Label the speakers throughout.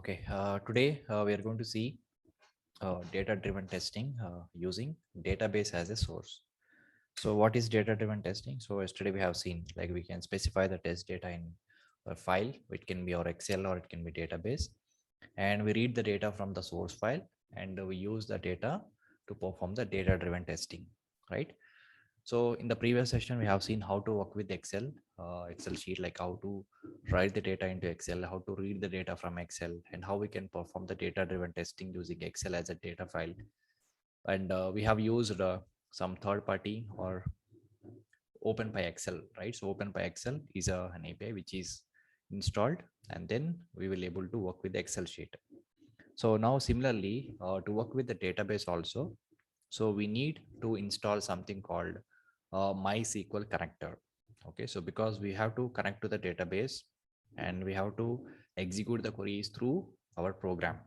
Speaker 1: Okay, today we are going to see data-driven testing using database as a source. So what is data-driven testing? So yesterday we have seen like we can specify the test data in a file, which can be our Excel or it can be database. And we read the data from the source file and we use the data to perform the data-driven testing, right? So in the previous session, we have seen how to work with Excel sheet, like how to write the data into Excel, how to read the data from Excel, and how we can perform the data-driven testing using Excel as a data file. And we have used some third-party or OpenPyXL, right? So OpenPyXL is an API which is installed, and then we will able to work with the Excel sheet. So now similarly, to work with the database also, so we need to install something called MySQL connector. Okay, so because we have to connect to the database and we have to execute the queries through our program.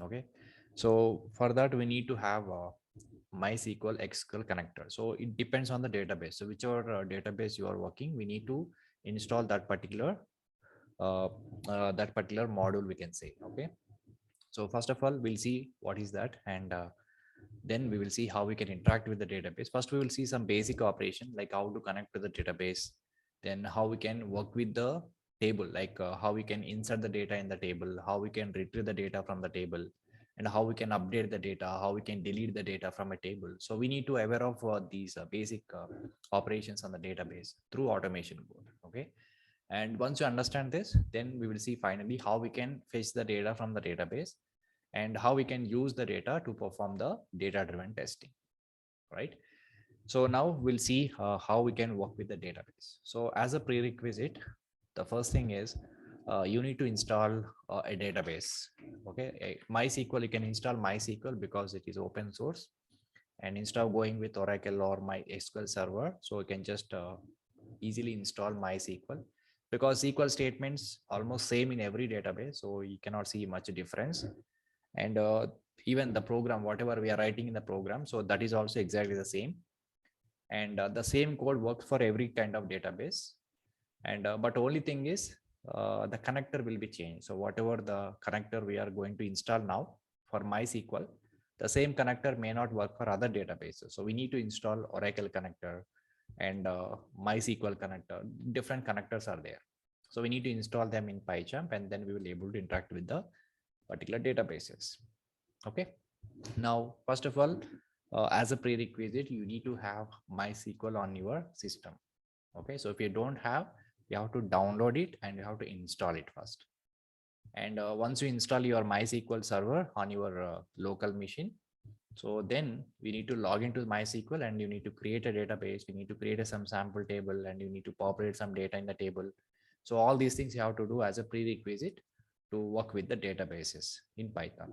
Speaker 1: Okay, so for that we need to have MySQL SQL connector. So it depends on the database. So whichever database you are working, we need to install uh, that particular module, we can say. Okay, so first of all, we'll see what is that, and then we will see how we can interact with the database. First, we will see some basic operation like how to connect to the database, then how we can work with the table, like how we can insert the data in the table, how we can retrieve the data from the table, and how we can update the data, how we can delete the data from a table. So we need to aware of these basic operations on the database through automation code. Okay. And once you understand this, then we will see finally how we can fetch the data from the database and how we can use the data to perform the data-driven testing, right? So now we'll see how we can work with the database. So as a prerequisite, the first thing is you need to install a database. Okay, MySQL, you can install MySQL because it is open source. And instead of going with Oracle or MySQL server, so you can just easily install MySQL, because SQL statements almost same in every database, so you cannot see much difference. And even the program, whatever we are writing in the program, so that is also exactly the same. And the same code works for every kind of database. And but only thing is the connector will be changed. So whatever the connector we are going to install now for MySQL, the same connector may not work for other databases. So we need to install Oracle connector and MySQL connector. Different connectors are there. So we need to install them in PyChamp, and then we will be able to interact with the particular databases. Okay. Now, first of all, as a prerequisite, you need to have MySQL on your system. Okay. So if you don't have, you have to download it and you have to install it first. And once you install your MySQL server on your local machine, so then we need to log into MySQL and you need to create a database. We need to create some sample table and you need to populate some data in the table. So all these things you have to do as a prerequisite to work with the databases in Python.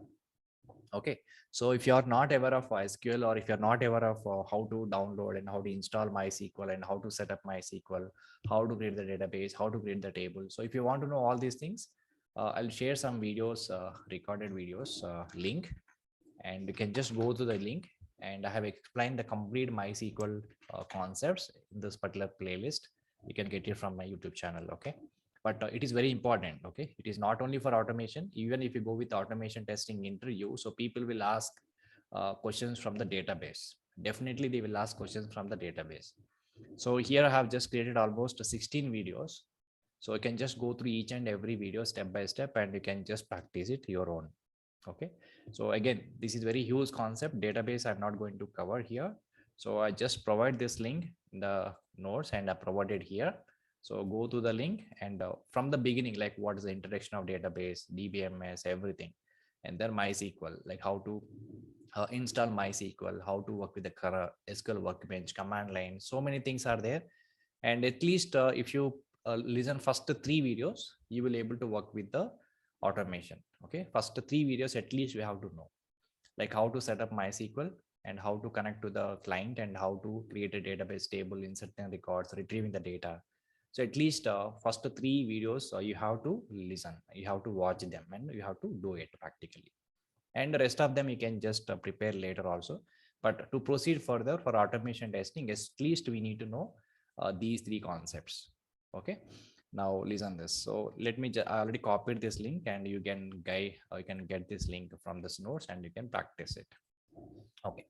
Speaker 1: Okay, so if you are not aware of SQL, or if you're not aware of how to download and how to install MySQL and how to set up MySQL, how to create the database, how to create the table. So if you want to know all these things, I'll share some videos, recorded videos link, and you can just go to the link, and I have explained the complete MySQL concepts in this particular playlist. You can get it from my YouTube channel. Okay, but it is very important. Okay, it is not only for automation. Even if you go with automation testing interview, so people will ask questions from the database. Definitely they will ask questions from the database. So here I have just created almost 16 videos, so you can just go through each and every video step by step, and you can just practice it your own. Okay, so again, this is very huge concept. Database I'm not going to cover here, so I just provide this link in the notes and I provided here. So go to the link, and from the beginning, like what is the introduction of database, DBMS, everything, and then MySQL, like how to install MySQL, how to work with the SQL Workbench, command line. So many things are there, and at least if you listen first 3 videos, you will able to work with the automation. Okay, first 3 videos at least we have to know, like how to set up MySQL and how to connect to the client and how to create a database table, inserting records, retrieving the data. So at least first 3 videos you have to listen, you have to watch them, and you have to do it practically. And the rest of them you can just prepare later also. But to proceed further for automation testing, at least we need to know these 3 concepts. Okay. Now listen this. So let me I already copied this link, and you can get this link from this notes and you can practice it. Okay.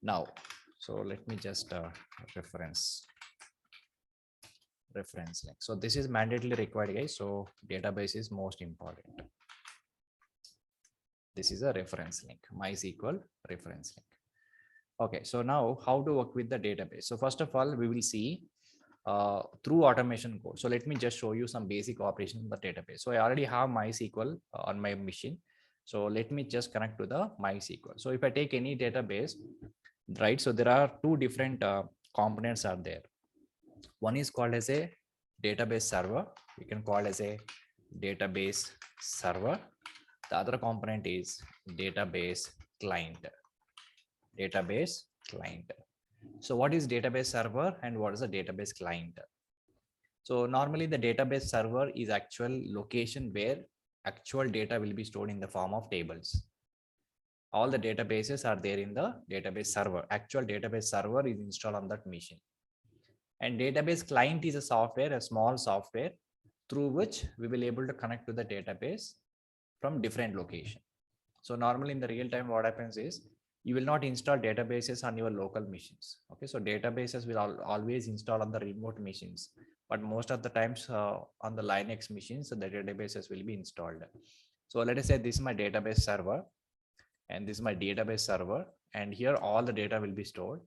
Speaker 1: Now, so let me just reference link. So this is mandatorily required, guys. So database is most important. This is a reference link, MySQL reference link. Okay, so now how to work with the database. So first of all, we will see through automation code. So let me just show you some basic operation in the database. So I already have MySQL on my machine. So let me just connect to the MySQL. So if I take any database, right? So there are two different components are there. One is called as a database server. You can call as a database server. The other component is database client. Database client. So what is database server and what is a database client? So normally the database server is actual location where actual data will be stored in the form of tables. All the databases are there in the database server. Actual database server is installed on that machine. And database client is a software, a small software through which we will able to connect to the database from different location. So normally in the real time, what happens is you will not install databases on your local machines. Okay, so databases will always install on the remote machines, but most of the times on the Linux machines, the databases will be installed. So let us say this is my database server, and this is my database server, and here all the data will be stored.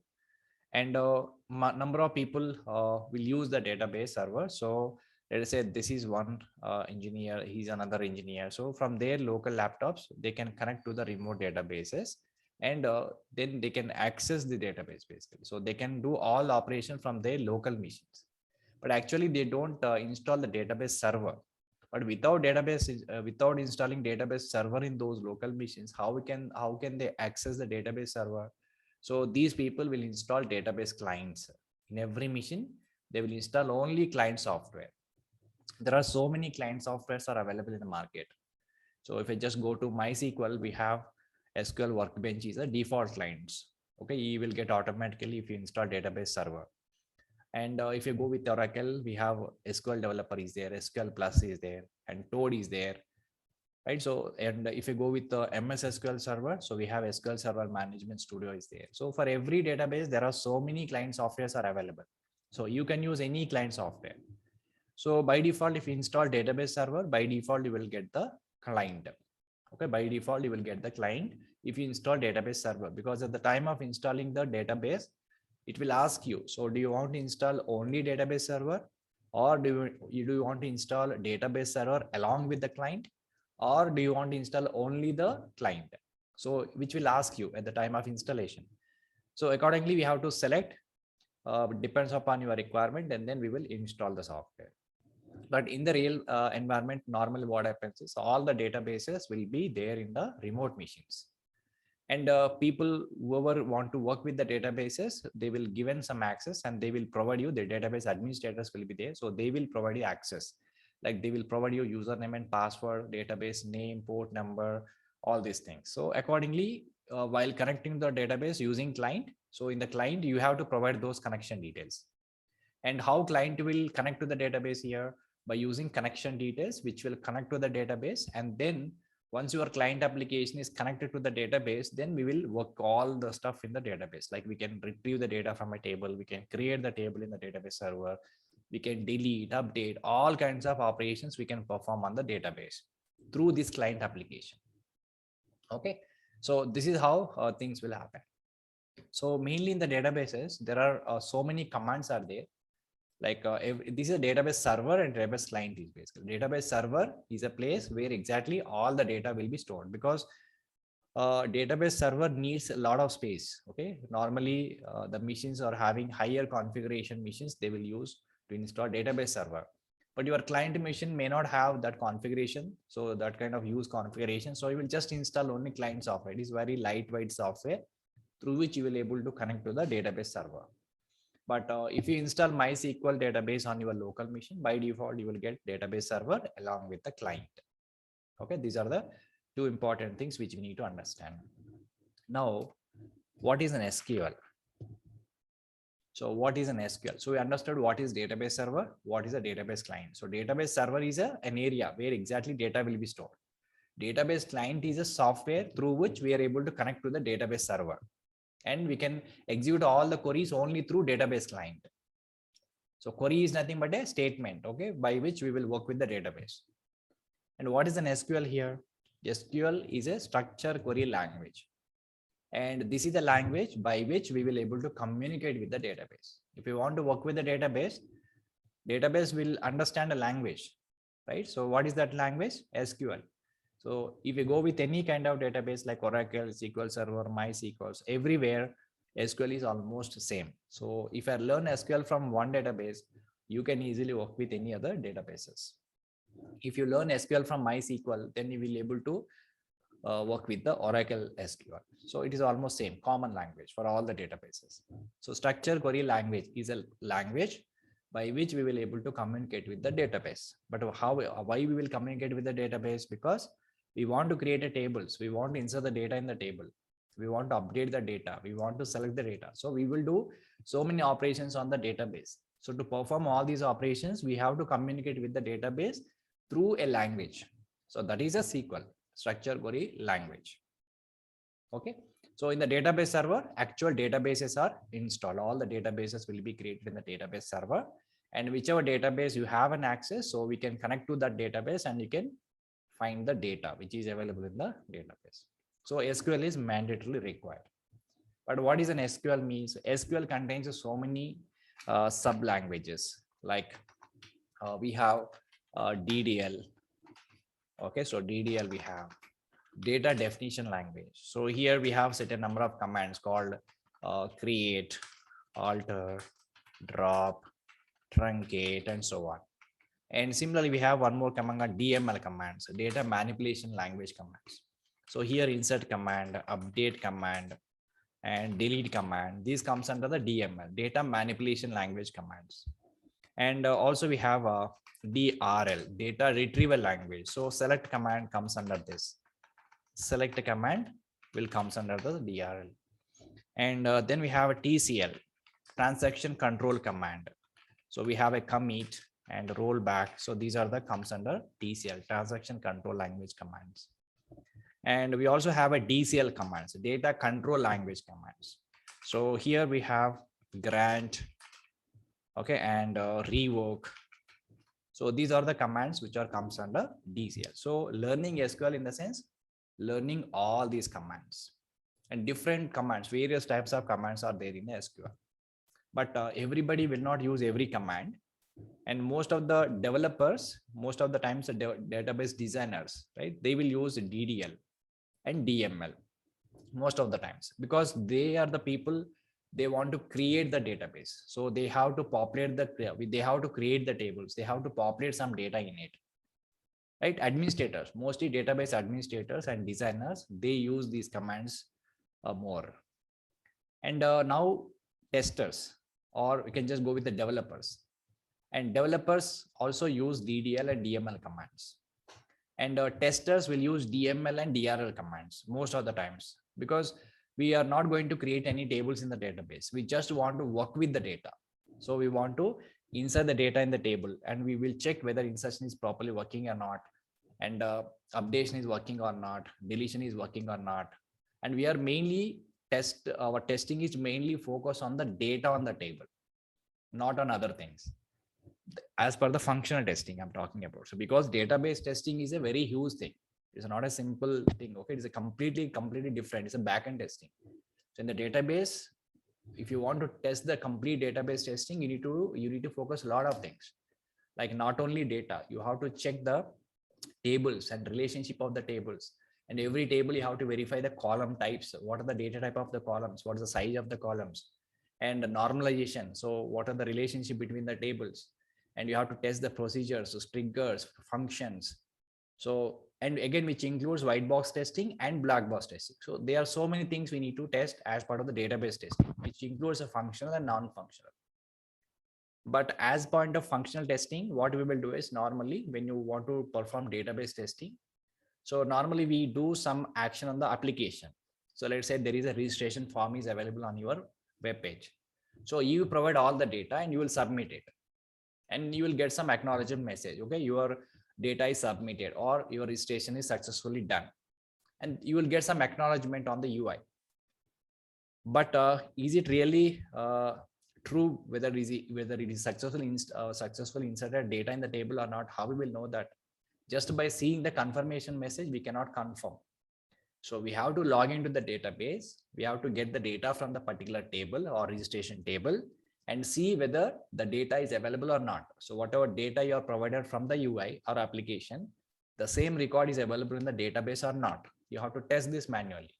Speaker 1: And number of people will use the database server. So let us say this is one engineer, he's another engineer. So from their local laptops, they can connect to the remote databases, and then they can access the database basically. So they can do all operation from their local machines. But actually they don't install the database server. But without database, without installing database server in those local machines, how can they access the database server? So these people will install database clients in every machine. They will install only client software. There are so many client softwares are available in the market. So if I just go to MySQL, we have SQL Workbench is a default clients. Okay, you will get automatically if you install database server. And if you go with Oracle, we have SQL Developer is there, SQL Plus is there, and Toad is there, right? So, and if you go with the MS SQL Server, so we have SQL Server Management Studio is there. So for every database, there are so many client softwares are available. So you can use any client software. So by default, if you install database server, by default, you will get the client. Okay, by default, you will get the client if you install database server, because at the time of installing the database, it will ask you, so do you want to install only database server, or do you want to install database server along with the client, or do you want to install only the client? So which will ask you at the time of installation. So accordingly, we have to select, depends upon your requirement, and then we will install the software. But in the real environment, normally what happens is all the databases will be there in the remote machines. And people whoever want to work with the databases, they will given some access, and they will provide you, the database administrators will be there. So they will provide you access, like they will provide you username and password, database name, port number, all these things. So accordingly, while connecting the database using client, so in the client, you have to provide those connection details. And how client will connect to the database here? By using connection details, which will connect to the database. And then once your client application is connected to the database, then we will work all the stuff in the database. Like we can retrieve the data from a table, we can create the table in the database server, we can delete, update, all kinds of operations we can perform on the database through this client application. Okay, so this is how things will happen. So mainly in the databases, there are so many commands are there. Like this is a database server, and database client is basically, database server is a place where exactly all the data will be stored, because database server needs a lot of space. Okay, normally the machines are having higher configuration machines, they will use to install database server, but your client machine may not have that configuration, so that kind of use configuration. So you will just install only client software. It is very lightweight software through which you will able to connect to the database server. But if you install MySQL database on your local machine, by default, you will get database server along with the client. Okay, these are the two important things which we need to understand. Now, what is an SQL? So what is an SQL? So we understood what is database server, what is a database client. So database server is an area where exactly data will be stored. Database client is a software through which we are able to connect to the database server, and we can execute all the queries only through database client. So query is nothing but a statement, okay, by which we will work with the database. And what is an SQL here? SQL is a structured query language. And this is the language by which we will able to communicate with the database. If you want to work with the database will understand a language, right? So what is that language? SQL. So if you go with any kind of database like Oracle, SQL Server, MySQL, everywhere SQL is almost same. So if I learn SQL from one database, you can easily work with any other databases. If you learn SQL from MySQL, then you will be able to work with the Oracle SQL. So it is almost same common language for all the databases. So structured query language is a language by which we will able to communicate with the database. But why we will communicate with the database? Because we want to create a tables. We want to insert the data in the table. We want to update the data. We want to select the data. So we will do so many operations on the database. So to perform all these operations, we have to communicate with the database through a language. So that is a SQL, structured query language. Okay. So in the database server, actual databases are installed. All the databases will be created in the database server, and whichever database you have an access, so we can connect to that database and you can find the data which is available in the database. So SQL is mandatorily required. But what is an SQL means? SQL contains so many sub languages, like we have DDL. Okay, so DDL we have data definition language. So here we have certain number of commands called create, alter, drop, truncate, and so on. And similarly, we have one more command called DML commands, data manipulation language commands. So here insert command, update command, and delete command. These comes under the DML, data manipulation language commands. And also we have a DRL, data retrieval language. So select command comes under this. Select command will comes under the DRL. And then we have a TCL, transaction control command. So we have a commit and rollback. So these are the comes under TCL, transaction control language commands. And we also have a DCL commands, data control language commands. So here we have grant, okay, and revoke. So these are the commands which are comes under DCL. So learning SQL in the sense, learning all these commands, and different commands, various types of commands are there in SQL. But everybody will not use every command. And most of the developers, most of the times the database designers, right, they will use DDL and DML most of the times, because they are the people, they want to create the database. So they have to populate they have to create the tables, they have to populate some data in it, right? Administrators, mostly database administrators and designers, they use these commands more. And now testers, or we can just go with the developers, and developers also use DDL and DML commands. And testers will use DML and DRL commands most of the times, because we are not going to create any tables in the database. We just want to work with the data. So we want to insert the data in the table, and we will check whether insertion is properly working or not, and updation is working or not, deletion is working or not. And we are mainly our testing is mainly focused on the data on the table, not on other things, as per the functional testing I'm talking about. So because database testing is a very huge thing, it's not a simple thing. Okay, it's a completely different. It's a backend testing. So in the database, if you want to test the complete database testing, you need to focus a lot of things, like not only data, you have to check the tables and relationship of the tables. And every table you have to verify the column types. What are the data type of the columns? What is the size of the columns? And the normalization. So what are the relationship between the tables? And you have to test the procedures, so triggers, functions. So, and again, which includes white box testing and black box testing. So there are so many things we need to test as part of the database testing, which includes a functional and non-functional. But as point of functional testing, what we will do is, normally when you want to perform database testing, so normally we do some action on the application. So let's say there is a registration form is available on your web page. So you provide all the data and you will submit it, and you will get some acknowledgement message. Okay, your data is submitted or your registration is successfully done, and you will get some acknowledgement on the UI. But is it really true whether it is successfully inserted data in the table or not? How we will know that? Just by seeing the confirmation message, we cannot confirm. So we have to log into the database. We have to get the data from the particular table or registration table and see whether the data is available or not. So whatever data you are provided from the UI or application, the same record is available in the database or not. You have to test this manually.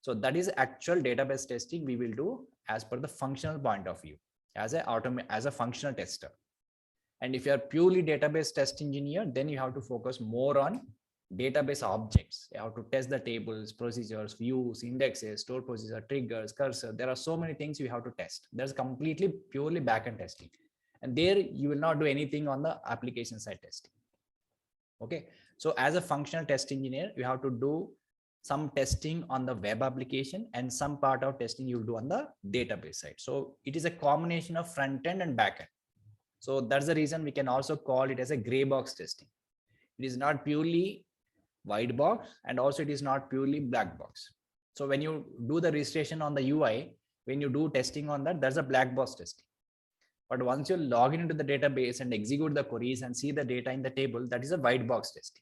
Speaker 1: So that is actual database testing we will do as per the functional point of view, as a functional tester. And if you are purely database test engineer, then you have to focus more on database objects. You have to test the tables, procedures, views, indexes, store procedure, triggers, cursor. There are so many things you have to test. There's completely purely backend testing. And there you will not do anything on the application side testing. Okay. So as a functional test engineer, you have to do some testing on the web application and some part of testing you'll do on the database side. So it is a combination of front end and back end. So that's the reason we can also call it as a gray box testing. It is not purely white box, and also it is not purely black box. So when you do the registration on the UI, when you do testing on that, there's a black box testing. But once you log into the database and execute the queries and see the data in the table, that is a white box testing.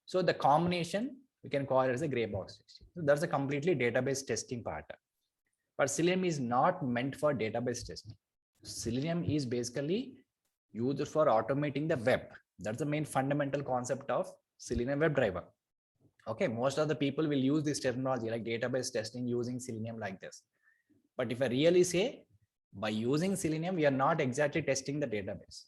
Speaker 1: So the combination, we can call it as a gray box testing. So that's a completely database testing part. But Selenium is not meant for database testing. Selenium is basically used for automating the web. That's the main fundamental concept of Selenium WebDriver. Okay, most of the people will use this terminology like database testing using Selenium like this. But if I really say, by using Selenium, we are not exactly testing the database.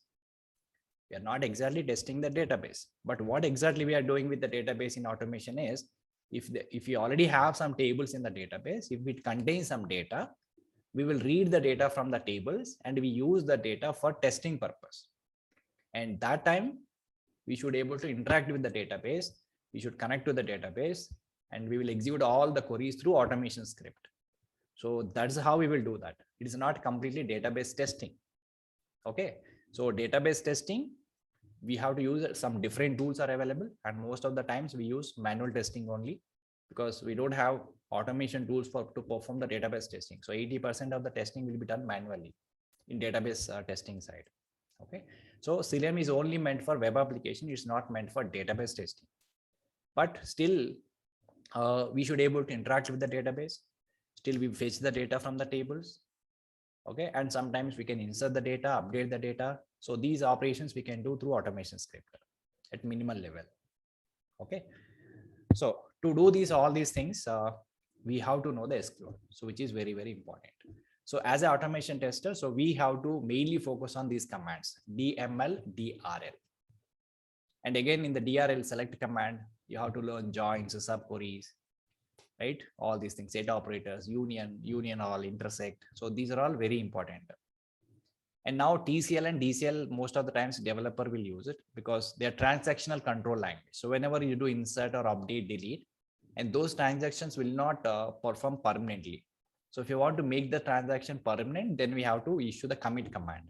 Speaker 1: We are not exactly testing the database. But what exactly we are doing with the database in automation is, if you already have some tables in the database, if it contains some data, we will read the data from the tables and we use the data for testing purpose. And that time we should be able to interact with the database. We should connect to the database and we will execute all the queries through automation script. So that's how we will do that. It is not completely database testing. Okay. So database testing, we have to use some different tools are available. And most of the times we use manual testing only because we don't have automation tools to perform the database testing. So 80% of the testing will be done manually in database testing side. Okay. So Selenium is only meant for web application. It's not meant for database testing, but still we should be able to interact with the database. Still we fetch the data from the tables. Okay. And sometimes we can insert the data, update the data. So these operations we can do through automation script at minimal level. Okay. So to do all these things, we have to know the SQL, so which is very, very important. So as an automation tester, so we have to mainly focus on these commands, DML, DRL. And again, in the DRL select command, you have to learn joins, subqueries, right? All these things, set operators, union all, intersect. So these are all very important. And now Tcl and Dcl, most of the times developer will use it because they are transactional control language. So whenever you do insert or update, delete, and those transactions will not perform permanently. So if you want to make the transaction permanent, then we have to issue the commit command.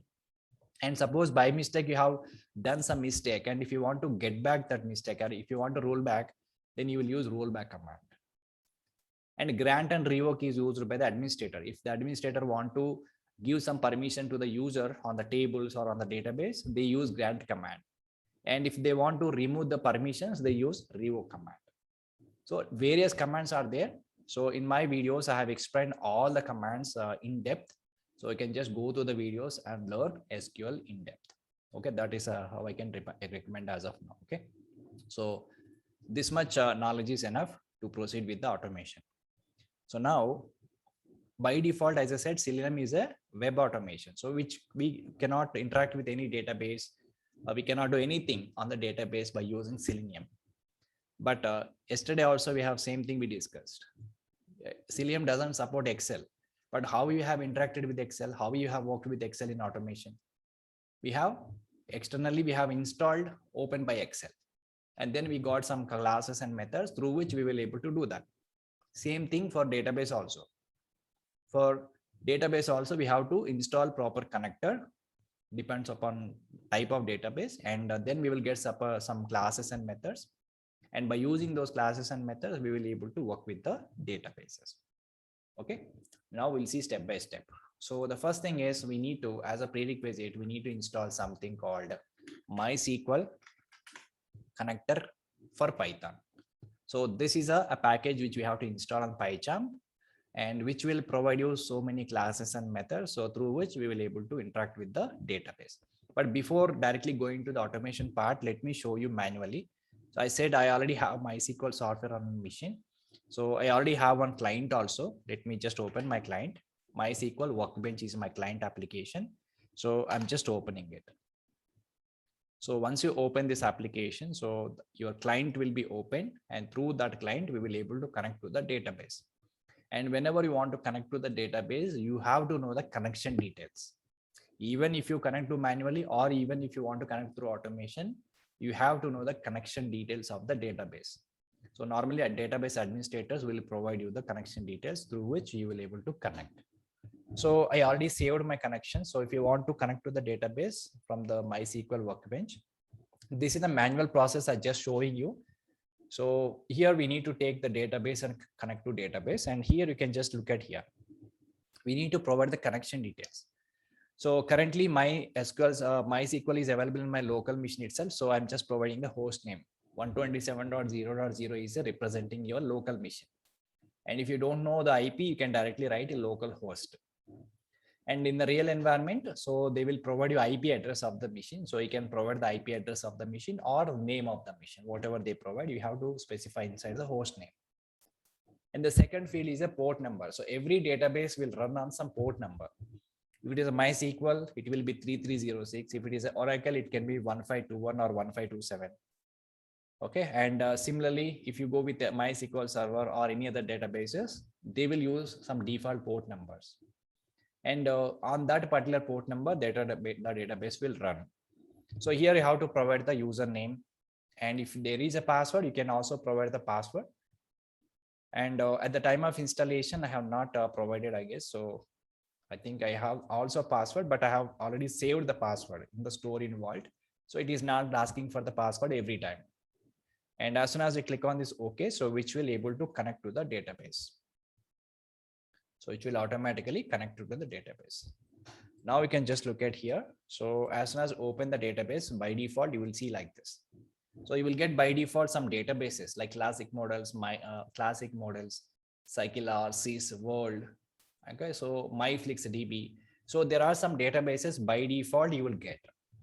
Speaker 1: And suppose by mistake you have done some mistake, and if you want to get back that mistake, or if you want to roll back, then you will use rollback command. And grant and revoke is used by the administrator. If the administrator want to give some permission to the user on the tables or on the database, they use grant command. And if they want to remove the permissions, they use revoke command. So various commands are there. So in my videos, I have explained all the commands in depth. So you can just go to the videos and learn SQL in depth. Okay, that is how I can recommend as of now. Okay, so this much knowledge is enough to proceed with the automation. So now, by default, as I said, Selenium is a web automation. So which we cannot interact with any database. We cannot do anything on the database by using Selenium. But yesterday also we have same thing we discussed. Selenium doesn't support Excel, but how you have interacted with Excel, how you have worked with Excel in automation. We have externally, we have installed Open by Excel. And then we got some classes and methods through which we will able to do that. Same thing for database also. For Database also we have to install proper connector, depends upon type of database, and then we will get some classes and methods, and by using those classes and methods we will able to work with the databases. Okay, now we'll see step by step. So the first thing is we need to, as a prerequisite, we need to install something called Mysql Connector for Python. So this is a package which we have to install on PyCharm, and which will provide you so many classes and methods, so through which we will able to interact with the database. But before directly going to the automation part, let me show you manually. So I said I already have MySQL software on machine. So I already have one client also. Let me just open my client. MySQL Workbench is my client application. So I'm just opening it. So once you open this application, so your client will be open, and through that client, we will able to connect to the database. And whenever you want to connect to the database, you have to know the connection details. Even if you connect to manually, or even if you want to connect through automation, you have to know the connection details of the database. So normally database administrators will provide you the connection details through which you will able to connect. So I already saved my connection. So if you want to connect to the database from the MySQL Workbench, this is the manual process I just showing you. So here we need to take the database and connect to database. And here you can just look at here. We need to provide the connection details. So currently MySQL is available in my local machine itself. So I'm just providing the host name. 127.0.0 is representing your local machine. And if you don't know the IP, you can directly write a local host. And in the real environment, so they will provide you IP address of the machine. So you can provide the IP address of the machine or name of the machine, whatever they provide, you have to specify inside the host name. And the second field is a port number. So every database will run on some port number. If it is a MySQL, it will be 3306. If it is an Oracle, it can be 1521 or 1527. Okay, and similarly, if you go with the MySQL server or any other databases, they will use some default port numbers. And on that particular port number, the database will run. So here you have to provide the username. And if there is a password, you can also provide the password. And at the time of installation, I have not provided, I guess. So I think I have also password, but I have already saved the password in the store in Vault. So it is not asking for the password every time. And as soon as we click on this OK, so which will able to connect to the database. So it will automatically connect to the database. Now we can just look at here. So as soon as open the database, by default, you will see like this. So you will get by default some databases like classic models, classic models, Scikit-learn, Sys, World. Okay, so MyFlixDB. So there are some databases by default you will get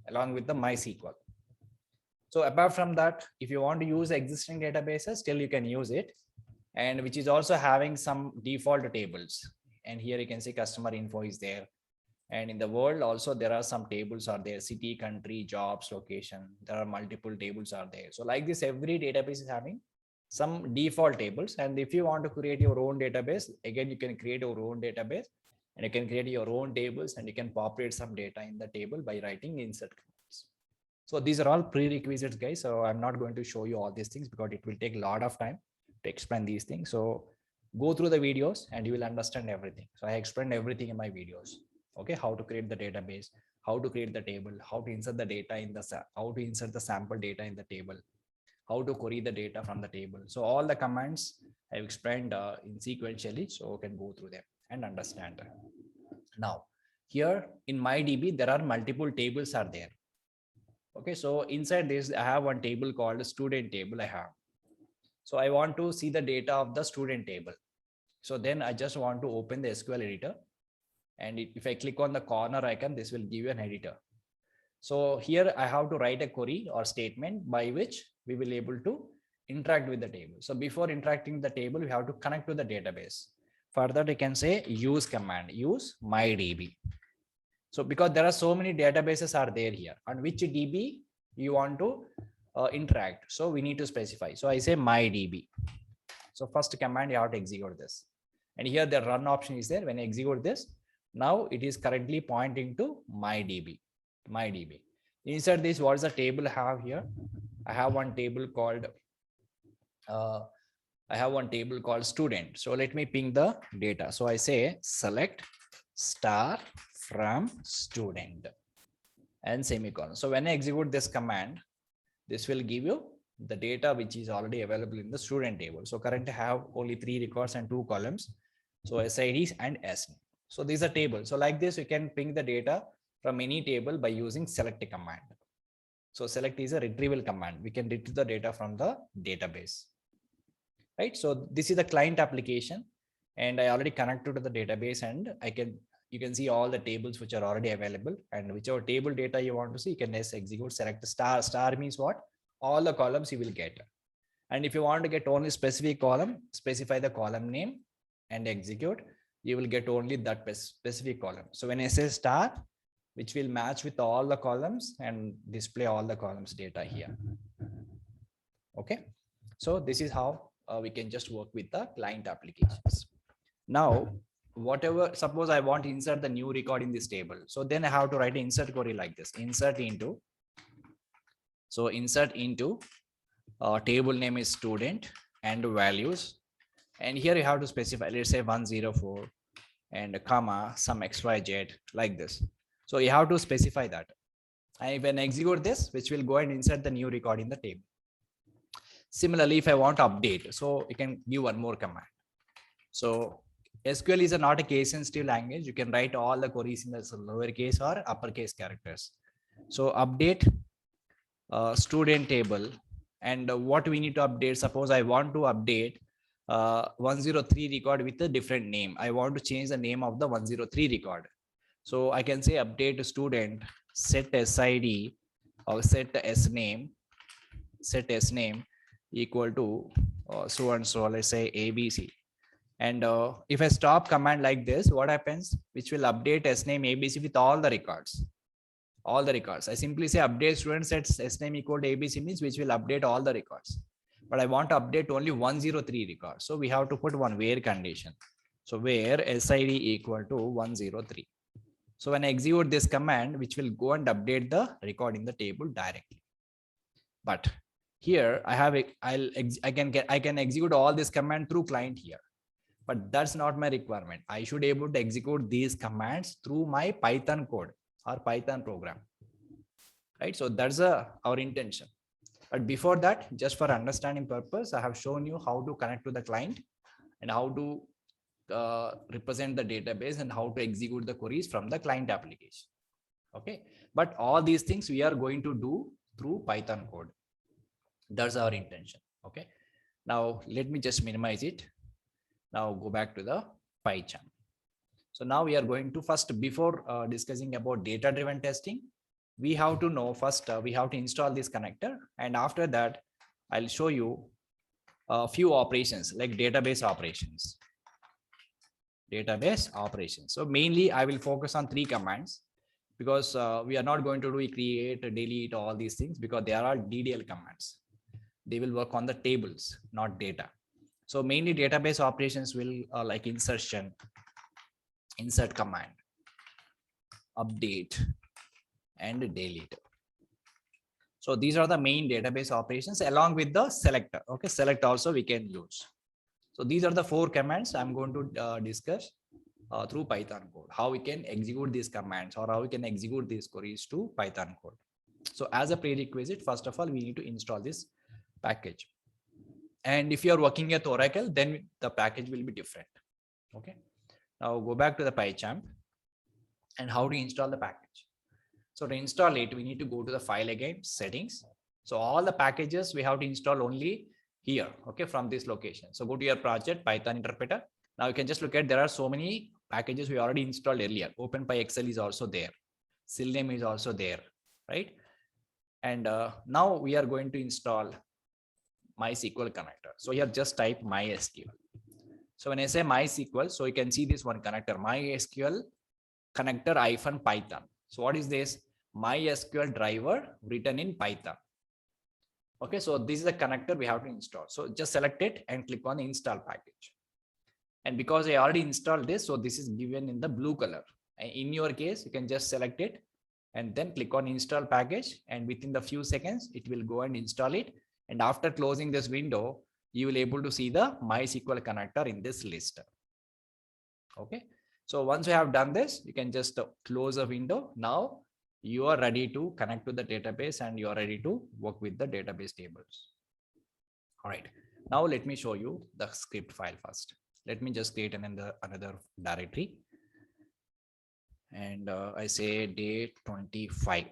Speaker 1: along with the MySQL. So apart from that, if you want to use existing databases, still you can use it, and which is also having some default tables. And here you can see customer info is there. And in the world also there are some tables are there, city, country, jobs, location. There are multiple tables are there. So like this, every database is having some default tables. And if you want to create your own database, again, you can create your own database and you can create your own tables, and you can populate some data in the table by writing insert commands. So these are all prerequisites, guys. So I'm not going to show you all these things because it will take a lot of time to explain these things. So go through the videos and you will understand everything. So I explained everything in my videos. Okay, how to create the database, how to create the table, how to insert the data in the how to insert the sample data in the table, how to query the data from the table. So all the commands I've explained in sequentially, so you can go through them and understand. Now here in MyDB, there are multiple tables are there. Okay, so inside this, I have one table called student table I have. So I want to see the data of the student table. So then I just want to open the SQL editor. And if I click on the corner icon, this will give you an editor. So here I have to write a query or statement by which we will able to interact with the table. So before interacting with the table, we have to connect to the database. For that, you can say use command, use MyDB. So because there are so many databases are there here, on which DB you want to interact. So we need to specify. So I say MyDB. So first command, you have to execute this. And here the run option is there. When I execute this, now it is currently pointing to MyDB. Inside this, what is the table I have here? I have one table called student. So let me ping the data. So I say select star from student and semicolon. So when I execute this command, this will give you the data which is already available in the student table. So currently I have only 3 records and 2 columns. So SIDs and S. So these are tables. So like this, you can bring the data from any table by using select command. So select is a retrieval command. We can retrieve the data from the database, right? So this is the client application, and I already connected to the database, and you can see all the tables which are already available, and whichever table data you want to see, you can just execute select star. Star means what? All the columns you will get. And if you want to get only specific column, specify the column name and execute, you will get only that specific column. So when I say star, which will match with all the columns and display all the columns data here. Okay, so this is how we can just work with the client applications. Now, whatever, suppose I want to insert the new record in this table. So then I have to write an insert query like this, insert into. So insert into table name is student and values. And here you have to specify, let's say 104 and a comma, some XYZ like this. So you have to specify that. And when I execute this, which will go and insert the new record in the table. Similarly, if I want to update, so you can give one more command. So SQL is not a case sensitive language. You can write all the queries in the lowercase or uppercase characters. So update student table, and what we need to update. Suppose I want to update 103 record with a different name. I want to change the name of the 103 record. So I can say update student, set SID or set S name equal to so and so, let's say ABC. And if I stop command like this, what happens? Which will update S name ABC with all the records. All the records. I simply say update student set S name equal to ABC means which will update all the records. But I want to update only 103 records. So we have to put one where condition. So where SID equal to 103. So when I execute this command, which will go and update the record in the table directly. But here I have I can execute all this command through client here. But that's not my requirement. I should be able to execute these commands through my Python code or Python program, right? So that's our intention. But before that, just for understanding purpose, I have shown you how to connect to the client and how to represent the database and how to execute the queries from the client application. Okay, but all these things we are going to do through Python code. That's our intention. Okay, now let me just minimize it. Now go back to the PyCharm. So now we are going to first, before discussing about data-driven testing, we have to know first, we have to install this connector. And after that, I'll show you a few operations like database operations. Database operations. So mainly I will focus on 3 commands because we are not going to do create, delete, all these things because they are all DDL commands. They will work on the tables, not data. So mainly database operations will like insertion, insert command, update, and delete. So these are the main database operations along with the selector. Okay, select also we can use. So these are the 4 commands I'm going to discuss through Python code, how we can execute these commands or how we can execute these queries to Python code. So as a prerequisite, first of all, we need to install this package. And if you are working at Oracle, then the package will be different. Okay. Now go back to the PyCharm and how to install the package. So to install it, we need to go to the file again, settings. So all the packages we have to install only here, okay, from this location. So go to your project, Python interpreter. Now you can just look at, there are so many packages we already installed earlier. OpenPyXL is also there. Selenium is also there, right? And now we are going to install MySQL connector. So here just type MySQL. So when I say MySQL, so you can see this one connector, MySQL connector -Python. So what is this? MySQL driver written in Python. Okay, so this is the connector we have to install. So just select it and click on install package. And because I already installed this, so this is given in the blue color. In your case, you can just select it and then click on install package. And within the few seconds, it will go and install it. And after closing this window, you will able to see the MySQL connector in this list. Okay. So once you have done this, you can just close the window. Now you are ready to connect to the database and you are ready to work with the database tables. All right. Now let me show you the script file first. Let me just create another directory. And I say date 25.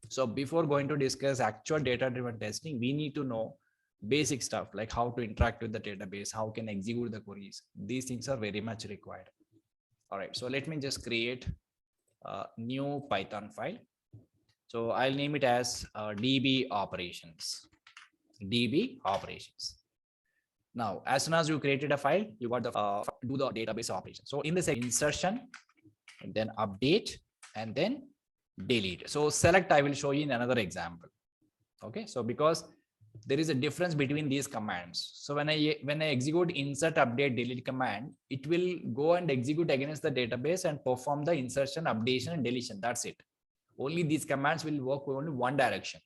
Speaker 1: So before going to discuss actual data-driven testing, we need to know basic stuff like how to interact with the database, how can execute the queries. These things are very much required. All right, so let me just create a new Python file. So I'll name it as DB operations. DB operations. Now, as soon as you created a file, you got the do the database operation. So in this insertion, and then update, and then delete. So select, I will show you in another example. Okay, so because there is a difference between these commands. So when I execute insert, update, delete command, it will go and execute against the database and perform the insertion, updation, and deletion. That's it. Only these commands will work only one direction.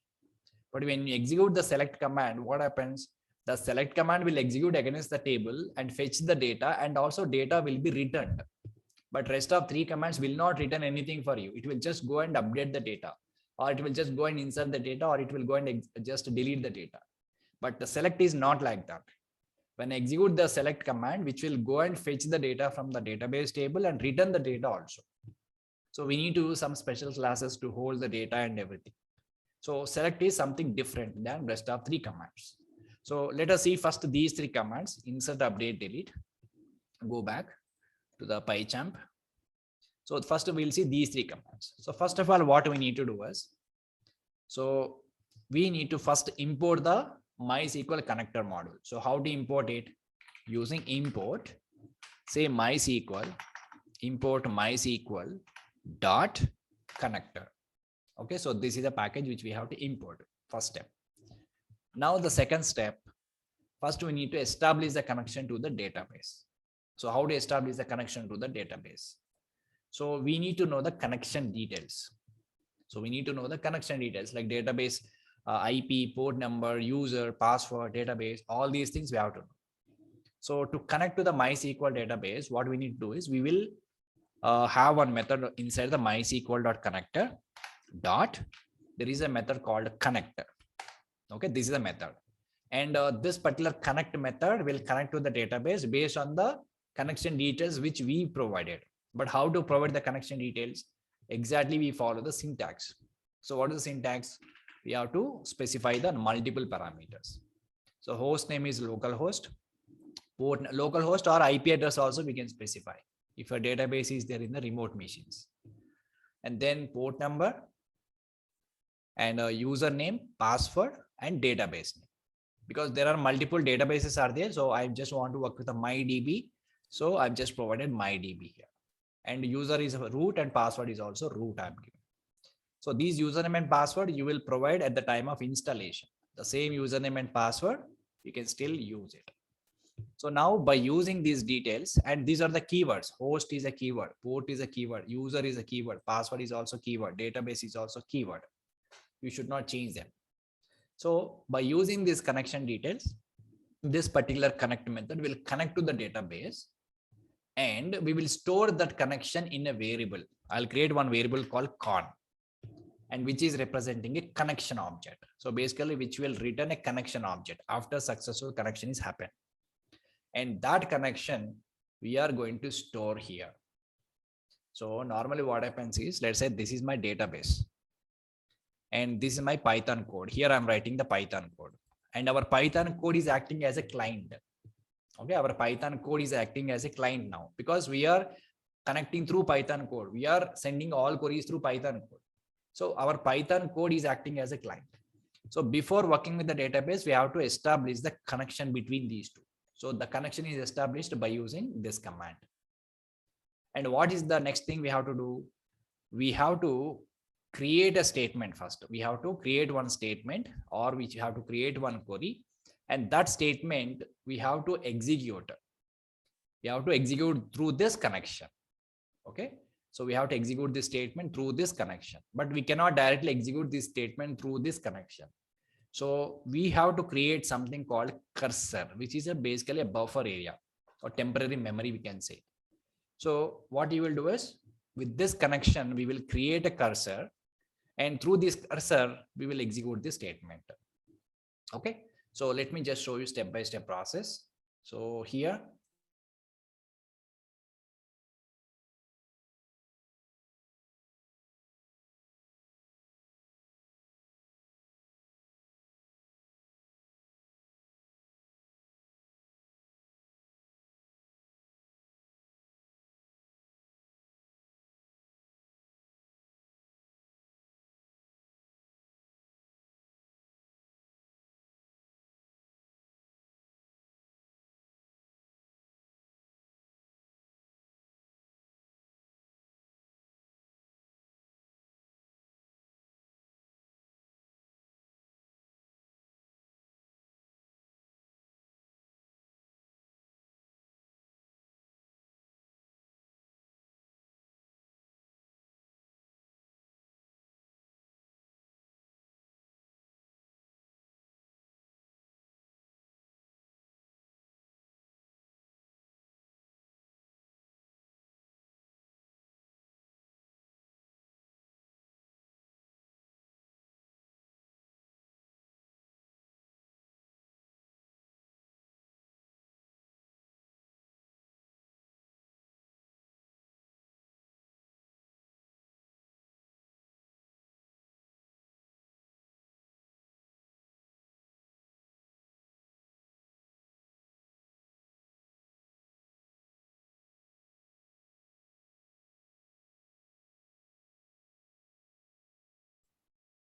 Speaker 1: But when you execute the select command, what happens? The select command will execute against the table and fetch the data, and also data will be returned. But rest of three commands will not return anything for you. It will just go and update the data, or it will just go and insert the data, or it will go and just delete the data. But the select is not like that. When I execute the select command, which will go and fetch the data from the database table and return the data also. So we need to use some special classes to hold the data and everything. So select is something different than rest of three commands. So let us see first these three commands: insert, update, delete. Go back to the PyChamp. So first we'll see these three commands. So first of all, what we need to do is, so we need to first import the MySQL connector module. So how to import it? Using import, say MySQL, import MySQL dot connector. Okay, so this is a package which we have to import. First step. Now the second step, first we need to establish the connection to the database. So how to establish the connection to the database? So we need to know the connection details. So we need to know the connection details like database, IP, port number, user, password, database, all these things we have to know. So to connect to the MySQL database, what we need to do is we will have one method inside the MySQL.connector dot. There is a method called connector. Okay, this is a method. And this particular connect method will connect to the database based on the connection details which we provided. But how to provide the connection details? Exactly, we follow the syntax. So what is the syntax? We have to specify the multiple parameters. So host name is localhost, port localhost, or IP address also we can specify if a database is there in the remote machines. And then port number and a username, password, and database name. Because there are multiple databases are there, so I just want to work with a MyDB. So I've just provided MyDB here. And user is root and password is also root I'm giving. So these username and password you will provide at the time of installation. The same username and password, you can still use it. So now by using these details, and these are the keywords: host is a keyword, port is a keyword, user is a keyword, password is also keyword, database is also keyword. You should not change them. So by using these connection details, this particular connect method will connect to the database, and we will store that connection in a variable. I'll create one variable called con, and which is representing a connection object. So basically, which will return a connection object after successful connection is happened. And that connection we are going to store here. So normally what happens is, let's say this is my database and this is my Python code. Here I'm writing the Python code, and our Python code is acting as a client. Okay, our Python code is acting as a client now because we are connecting through Python code. We are sending all queries through Python code. So our Python code is acting as a client. So before working with the database, we have to establish the connection between these two. So the connection is established by using this command. And what is the next thing we have to do? We have to create a statement first. We have to create one statement, or we have to create one query, and that statement we have to execute. We have to execute through this connection. Okay. So we have to execute this statement through this connection, but we cannot directly execute this statement through this connection. So we have to create something called cursor, which is basically a buffer area or temporary memory, we can say.
Speaker 2: So what you will do is, with this connection, we will create a cursor, and through this cursor, we will execute this statement. Okay. So let me just show you step-by-step process. So here,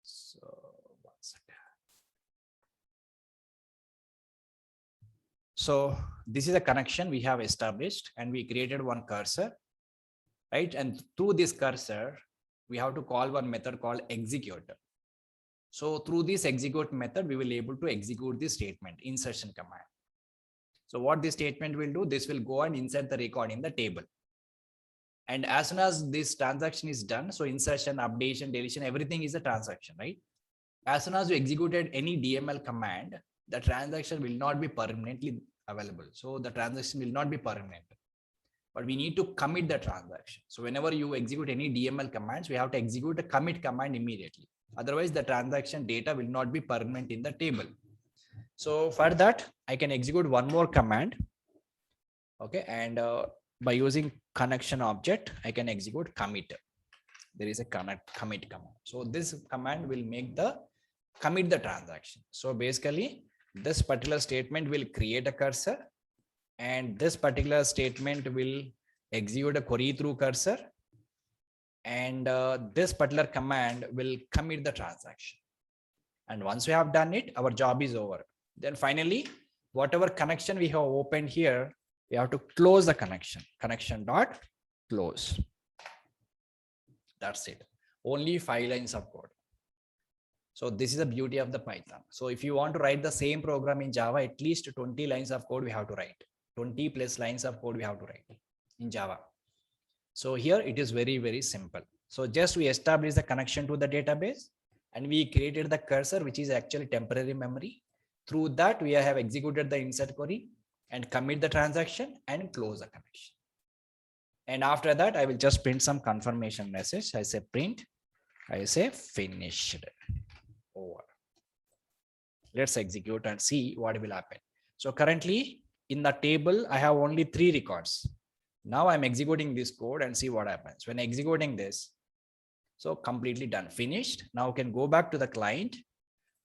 Speaker 2: so one second. So this is a connection we have established, and we created one cursor, right? And through this cursor, we have to call one method called execute. So through this execute method, we will able to execute this statement, insertion command. So what this statement will do, this will go and insert the record in the table. And as soon as this transaction is done, so insertion, updation, deletion, everything is a transaction, right? As soon as you executed any DML command, the transaction will not be permanently available. So the transaction will not be permanent, but we need to commit the transaction. So whenever you execute any DML commands, we have to execute a commit command immediately. Otherwise, the transaction data will not be permanent in the table. So for that, I can execute one more command. Okay. And by using connection object, I can execute commit. There is a commit command. So this command will make the commit the transaction. So basically, this particular statement will create a cursor, and this particular statement will execute a query through cursor, and this particular command will commit the transaction. And once we have done it, our job is over. Then finally, whatever connection we have opened here, we have to close the connection dot close. That's it. Only 5 lines of code. So this is the beauty of the Python. So if you want to write the same program in Java, at least 20 lines of code we have to write. 20 plus lines of code we have to write in Java. So here it is very, very simple. So just we establish the connection to the database, and we created the cursor, which is actually temporary memory. Through that, we have executed the insert query and commit the transaction and close the connection. And after that, I will just print some confirmation message. I say print, I say finished. Over. Let's execute and see what will happen. So currently in the table, I have only 3 records. Now I'm executing this code and see what happens. When executing this, so completely done, finished. Now you can go back to the client,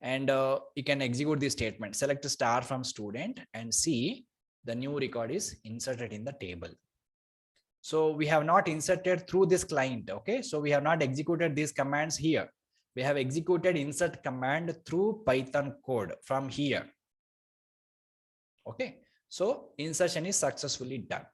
Speaker 2: and you can execute this statement. Select a star from student and see the new record is inserted in the table. So we have not inserted through this client. Okay. So we have not executed these commands here. We have executed insert command through Python code from here. Okay. So insertion is successfully done.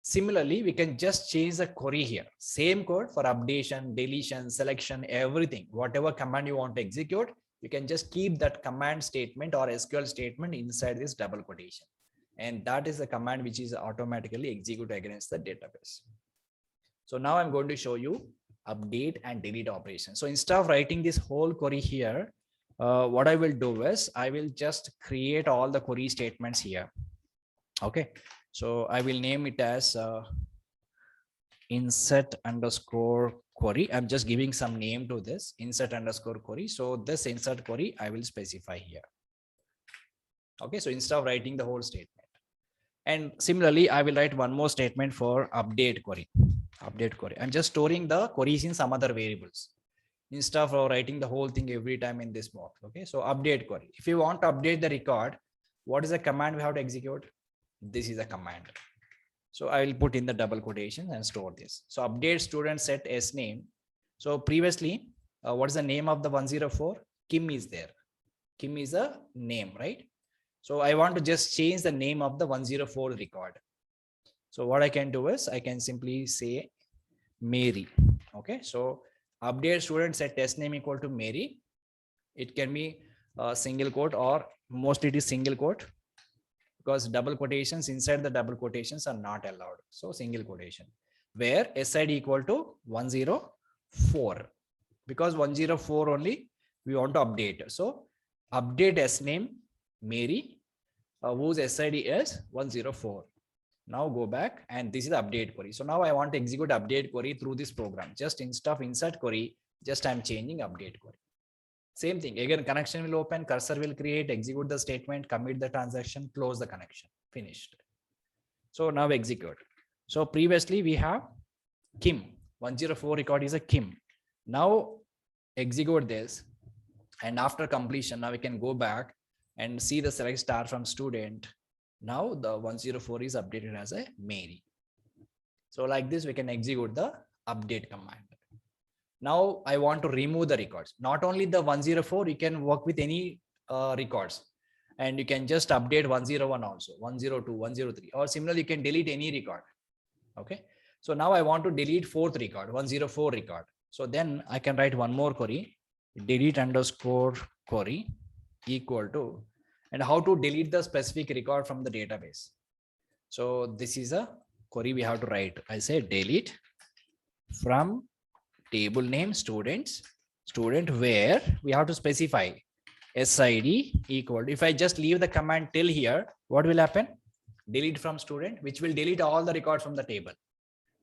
Speaker 2: Similarly, we can just change the query here. Same code for updation, deletion, selection, everything. Whatever command you want to execute, you can just keep that command statement or SQL statement inside this double quotation. And that is the command which is automatically executed against the database. So now I'm going to show you update and delete operation. So instead of writing this whole query here, what I will do is I will just create all the query statements here. Okay. So I will name it as insert underscore query. I'm just giving some name to this insert underscore query. So this insert query I will specify here. Okay, so instead of writing the whole statement. And similarly, I will write one more statement for update query. Update query. I'm just storing the queries in some other variables instead of writing the whole thing every time in this box. Okay, so update query. If you want to update the record, what is the command we have to execute? This is a command. So I will put in the double quotations and store this. So update student set S name. So previously, what is the name of the 104? Kim is there. Kim is a name, right? So I want to just change the name of the 104 record. So what I can do is I can simply say Mary. Okay, so update student set test name equal to Mary. It can be a single quote or mostly it is single quote because double quotations inside the double quotations are not allowed. So single quotation where SID equal to 104 because 104 only we want to update. So update S name Mary whose SID is 104. Now go back and this is the update query. So now I want to execute update query through this program. Just instead of insert query, just I'm changing update query. Same thing. Again, connection will open, cursor will create, execute the statement, commit the transaction, close the connection. Finished. So now execute. So previously we have Kim. 104 record is a Kim. Now execute this. And after completion, now we can go back and see the select star from student. Now the 104 is updated as a Mary. So like this, we can execute the update command. Now I want to remove the records. Not only the 104, you can work with any records and you can just update 101 also, 102, 103, or similarly, you can delete any record. Okay. So now I want to delete fourth record, 104 record. So then I can write one more query, delete underscore query equal to, and how to delete the specific record from the database. So this is a query we have to write. I say delete from table name student where we have to specify SID equal to, if I just leave the command till here, what will happen? Delete from student, which will delete all the records from the table.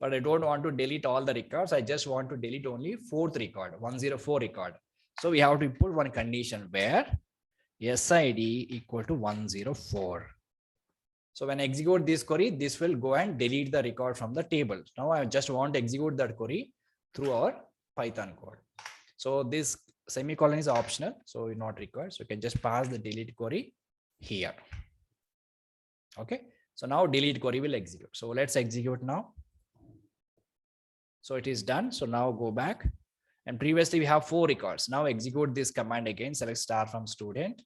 Speaker 2: But I don't want to delete all the records. I just want to delete only fourth record, 104 record. So we have to put one condition where SID equal to 104. So when I execute this query, this will go and delete the record from the table. Now I just want to execute that query through our Python code. So this semicolon is optional, so it's not required. So you can just pass the delete query here. Okay. So now delete query will execute. So let's execute now. So it is done. So now go back. And previously we have 4 records. Now execute this command again, select star from student.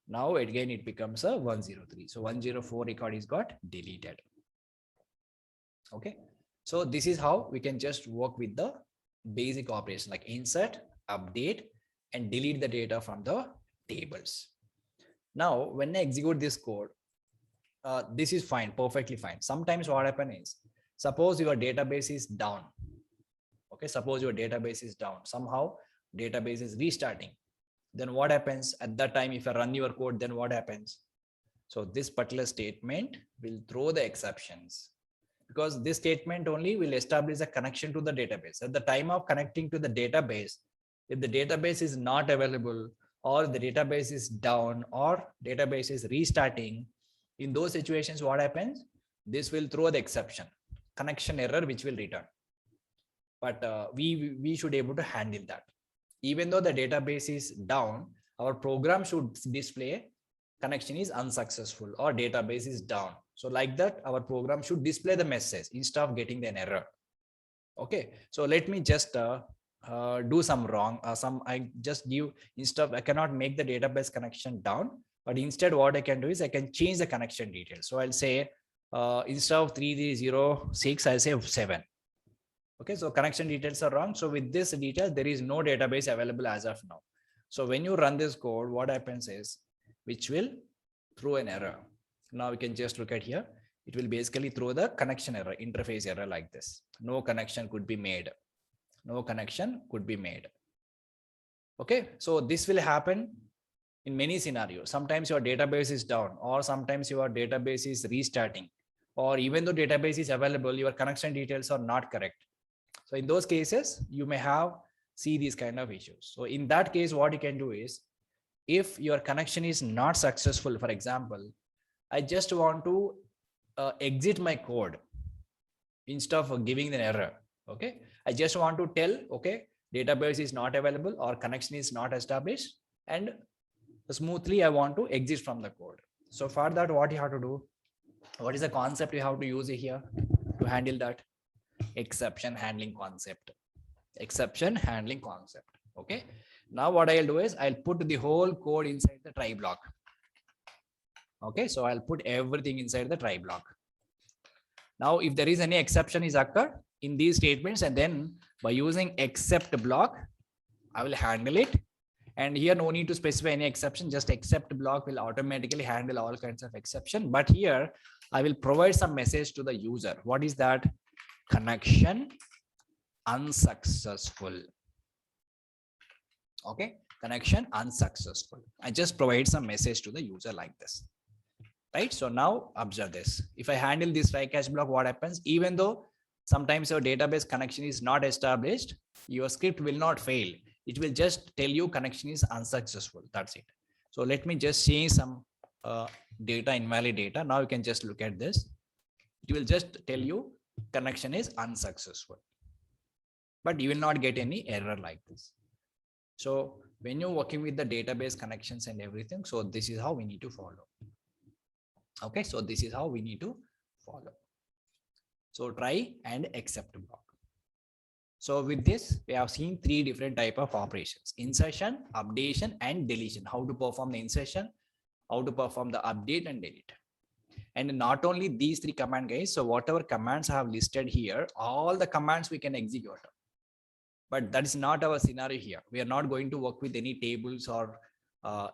Speaker 2: Now again, it becomes a 103. So 104 record is got deleted. Okay. So this is how we can just work with the basic operation like insert, update, and delete the data from the tables. Now, when I execute this code, this is fine, perfectly fine. Sometimes what happens is, suppose your database is down. Okay, suppose your database is down. Somehow database is restarting. Then what happens at that time? If I run your code, then what happens? So this particular statement will throw the exceptions, because this statement only will establish a connection to the database. At the time of connecting to the database, if the database is not available or the database is down or database is restarting, in those situations, what happens? This will throw the exception, connection error, which will return. But we should be able to handle that. Even though the database is down, our program should display connection is unsuccessful or database is down. So like that, our program should display the message instead of getting an error. Okay, so let me just do some wrong. I just give, instead of, I cannot make the database connection down, but instead what I can do is I can change the connection details. So I'll say instead of 3306, I'll say 7. Okay, so connection details are wrong. So with this detail, there is no database available as of now. So when you run this code, what happens is, which will throw an error. Now we can just look at here. It will basically throw the connection error, interface error like this. No connection could be made. No connection could be made. Okay, so this will happen in many scenarios. Sometimes your database is down, or sometimes your database is restarting, or even though database is available, your connection details are not correct. So in those cases, you may have see these kind of issues. So in that case, what you can do is, if your connection is not successful, for example, I just want to exit my code instead of giving an error. Okay, I just want to tell, okay, database is not available or connection is not established, and smoothly I want to exit from the code. So for that, what you have to do, what is the concept you have to use here to handle that? Exception handling concept. Exception handling concept. Okay, now what I'll do is I'll put the whole code inside the try block. Okay, so I'll put everything inside the try block. Now if there is any exception is occurred in these statements, and then by using except block, I will handle it. And here no need to specify any exception, just except block will automatically handle all kinds of exception. But here I will provide some message to the user. What is that? Connection unsuccessful. Okay, connection unsuccessful. I just provide some message to the user like this. Right, so now observe this. If I handle this try catch block, what happens? Even though sometimes your database connection is not established, your script will not fail. It will just tell you connection is unsuccessful. That's it. So let me just change some data, invalid data. Now you can just look at this. It will just tell you connection is unsuccessful, but you will not get any error like this. So when you're working with the database connections and everything, so this is how we need to follow. Okay, so this is how we need to follow. So try and except block. So with this, we have seen three different type of operations: insertion, updation, and deletion. How to perform the insertion, how to perform the update and delete. And not only these three command guys, so whatever commands I have listed here, all the commands we can execute. But that is not our scenario here. We are not going to work with any tables or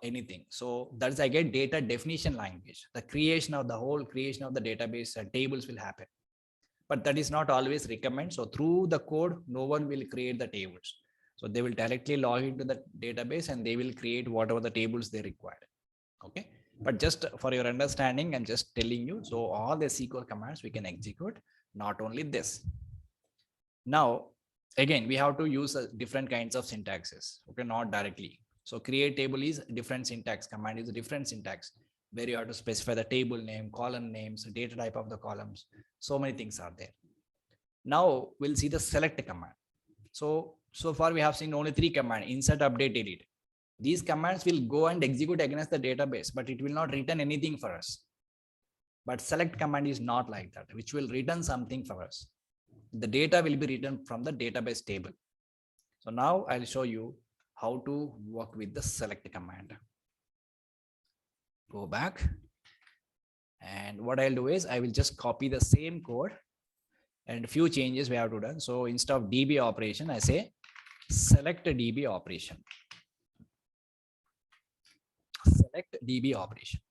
Speaker 2: anything. So that's again data definition language. The creation of the database tables will happen, but that is not always recommend. So through the code, no one will create the tables. So they will directly log into the database and they will create whatever the tables they require. Okay, but just for your understanding, I'm just telling you. So all the SQL commands we can execute, not only this. Now again, we have to use different kinds of syntaxes. Okay, not directly. So create table is different syntax, command is a different syntax, where you have to specify the table name, column names, data type of the columns. So many things are there. Now we'll see the select command. So far we have seen only three commands: insert, update, delete. These commands will go and execute against the database, but it will not return anything for us. But select command is not like that, which will return something for us. The data will be written from the database table. So now I'll show you how to work with the select command. Go back. And what I'll do is I will just copy the same code and a few changes we have to do. So instead of DB operation, I say select DB operation. Select DB operation.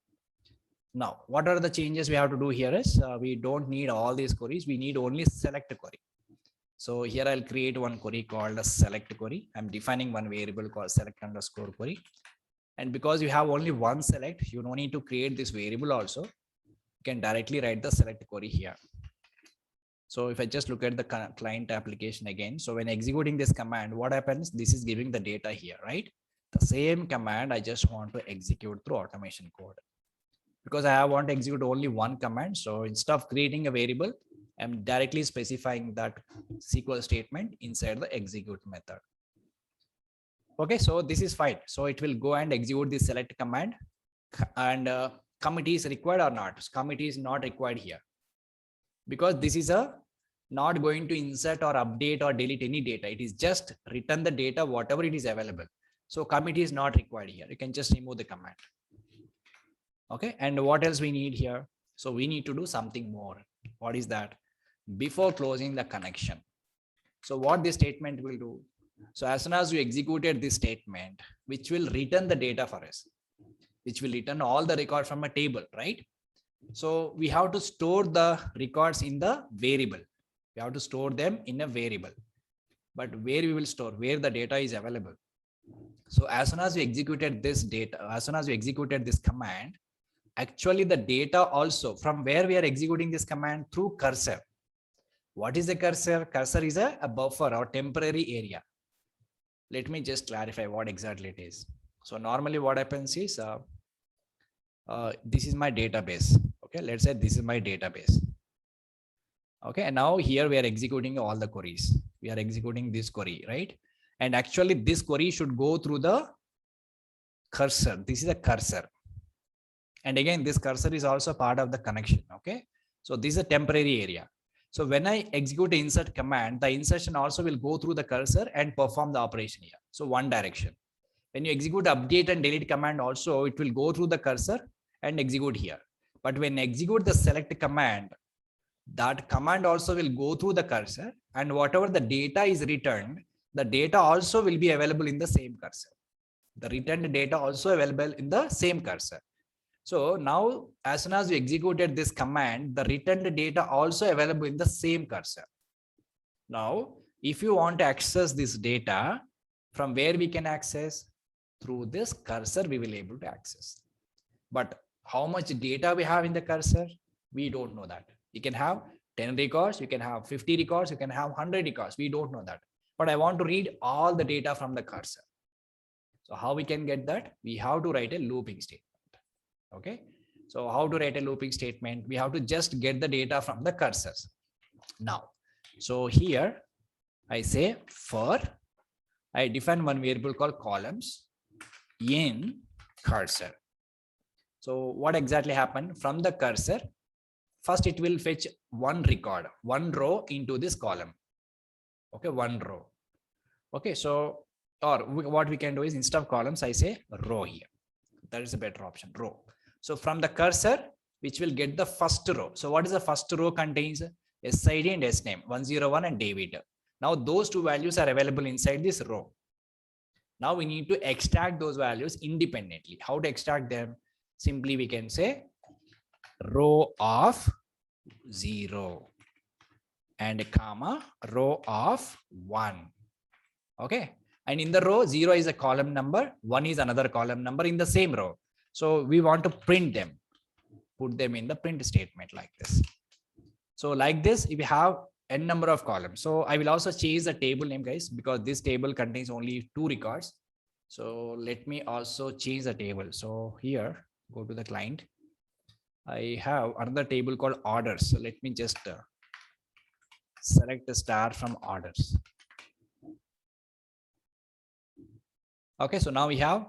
Speaker 2: Now, what are the changes we have to do here is we don't need all these queries. We need only select query. So here I'll create one query called a select query. I'm defining one variable called select underscore query. And because you have only one select, you don't need to create this variable also. You can directly write the select query here. So if I just look at the client application again, so when executing this command, what happens? This is giving the data here, right? The same command I just want to execute through automation code. Because I want to execute only one command. So instead of creating a variable, I'm directly specifying that SQL statement inside the execute method. Okay, so this is fine. So it will go and execute the select command, and commit is required or not. Commit is not required here, because this is not going to insert or update or delete any data. It is just return the data, whatever it is available. So commit is not required here. You can just remove the command. Okay, and what else we need here? So we need to do something more. What is that? Before closing the connection. So what this statement will do? So as soon as you executed this statement, which will return the data for us, which will return all the records from a table, right? So we have to store the records in the variable. We have to store them in a variable. But where we will store? Where the data is available. So as soon as you executed this data, as soon as you executed this command, actually the data also from where we are executing this command through cursor. What is the cursor? Cursor is a buffer or temporary area. Let me just clarify what exactly it is. So normally what happens is this is my database. Okay, let's say this is my database. Okay, and now here we are executing all the queries. We are executing this query, right? And actually this query should go through the cursor. This is a cursor. And again, this cursor is also part of the connection. Okay, so this is a temporary area. So when I execute the insert command, the insertion also will go through the cursor and perform the operation here. So one direction. When you execute update and delete command also, it will go through the cursor and execute here. But when execute the select command, that command also will go through the cursor, and whatever the data is returned, the data also will be available in the same cursor. The returned data also available in the same cursor. So now as soon as you executed this command, the returned data also available in the same cursor. Now, if you want to access this data, from where we can access? Through this cursor, we will be able to access. But how much data we have in the cursor? We don't know that. You can have 10 records, you can have 50 records, you can have 100 records. We don't know that. But I want to read all the data from the cursor. So how we can get that? We have to write a looping statement. Okay. So how to write a looping statement? We have to just get the data from the cursors. Now, so here I say for, I define one variable called columns in cursor. So what exactly happened? From the cursor, first it will fetch one record, one row into this column. Okay, one row. Okay, so or what we can do is instead of columns, I say row here. That is a better option, row. So from the cursor, which will get the first row. So what is the first row contains? SID and SNAME, 101 and JMeter. Now those two values are available inside this row. Now we need to extract those values independently. How to extract them? Simply we can say row of 0 and comma row of 1. Okay. And in the row, 0 is a column number, 1 is another column number in the same row. So we want to print them, put them in the print statement like this. So like this, if we have n number of columns. So I will also change the table name, guys, because this table contains only 2 records. So let me also change the table. So here, go to the client. I have another table called orders. So let me just select the star from orders. Okay, so now we have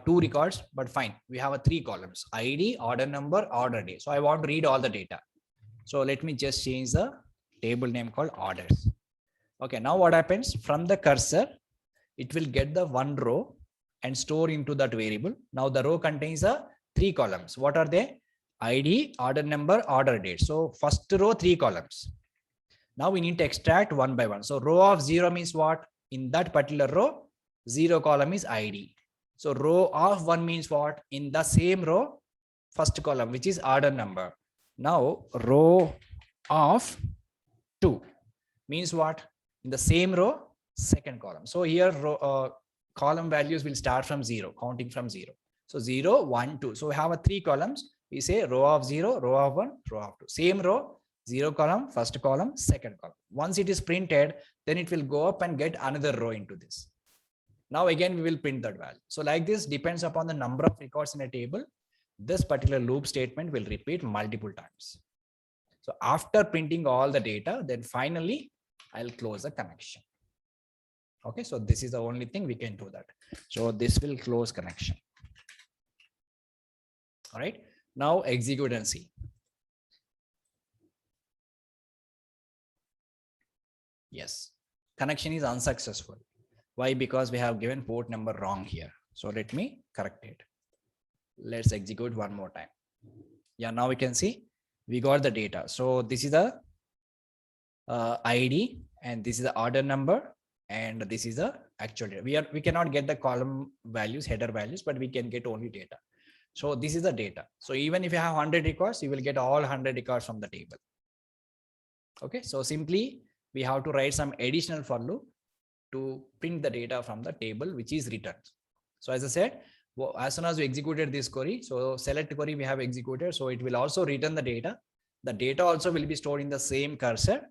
Speaker 2: 2 records, but fine. We have 3 columns: ID, order number, order date. So I want to read all the data. So let me just change the table name called orders. Okay, now what happens? From the cursor, it will get the one row and store into that variable. Now the row contains 3 columns. What are they? ID, order number, order date. So first row, 3 columns. Now we need to extract one by one. So row of 0 means what? In that particular row, 0 column is ID. So row of 1 means what? In the same row, first column, which is order number. Now row of 2 means what? In the same row, second column. So here column values will start from 0, counting from 0. So 0, 1, 2. So we have 3 columns. We say row of 0, row of 1, row of 2. Same row, 0 column, first column, second column. Once it is printed, then it will go up and get another row into this. Now again, we will print that value. So like this, depends upon the number of records in a table. This particular loop statement will repeat multiple times. So after printing all the data, then finally I'll close the connection. Okay, so this is the only thing we can do that. So this will close connection. All right, now execute and see. Yes, connection is unsuccessful. Why? Because we have given port number wrong here. So let me correct it. Let's execute one more time. Yeah, now we can see we got the data. So this is the ID and this is the order number and this is the actual data. We cannot get the column values, header values, but we can get only data. So this is the data. So even if you have 100 records, you will get all 100 records from the table. Okay, so simply we have to write some additional for loop to print the data from the table which is returned. So as I said, as soon as we executed this query, so select query we have executed, so it will also return the data. The data also will be stored in the same cursor.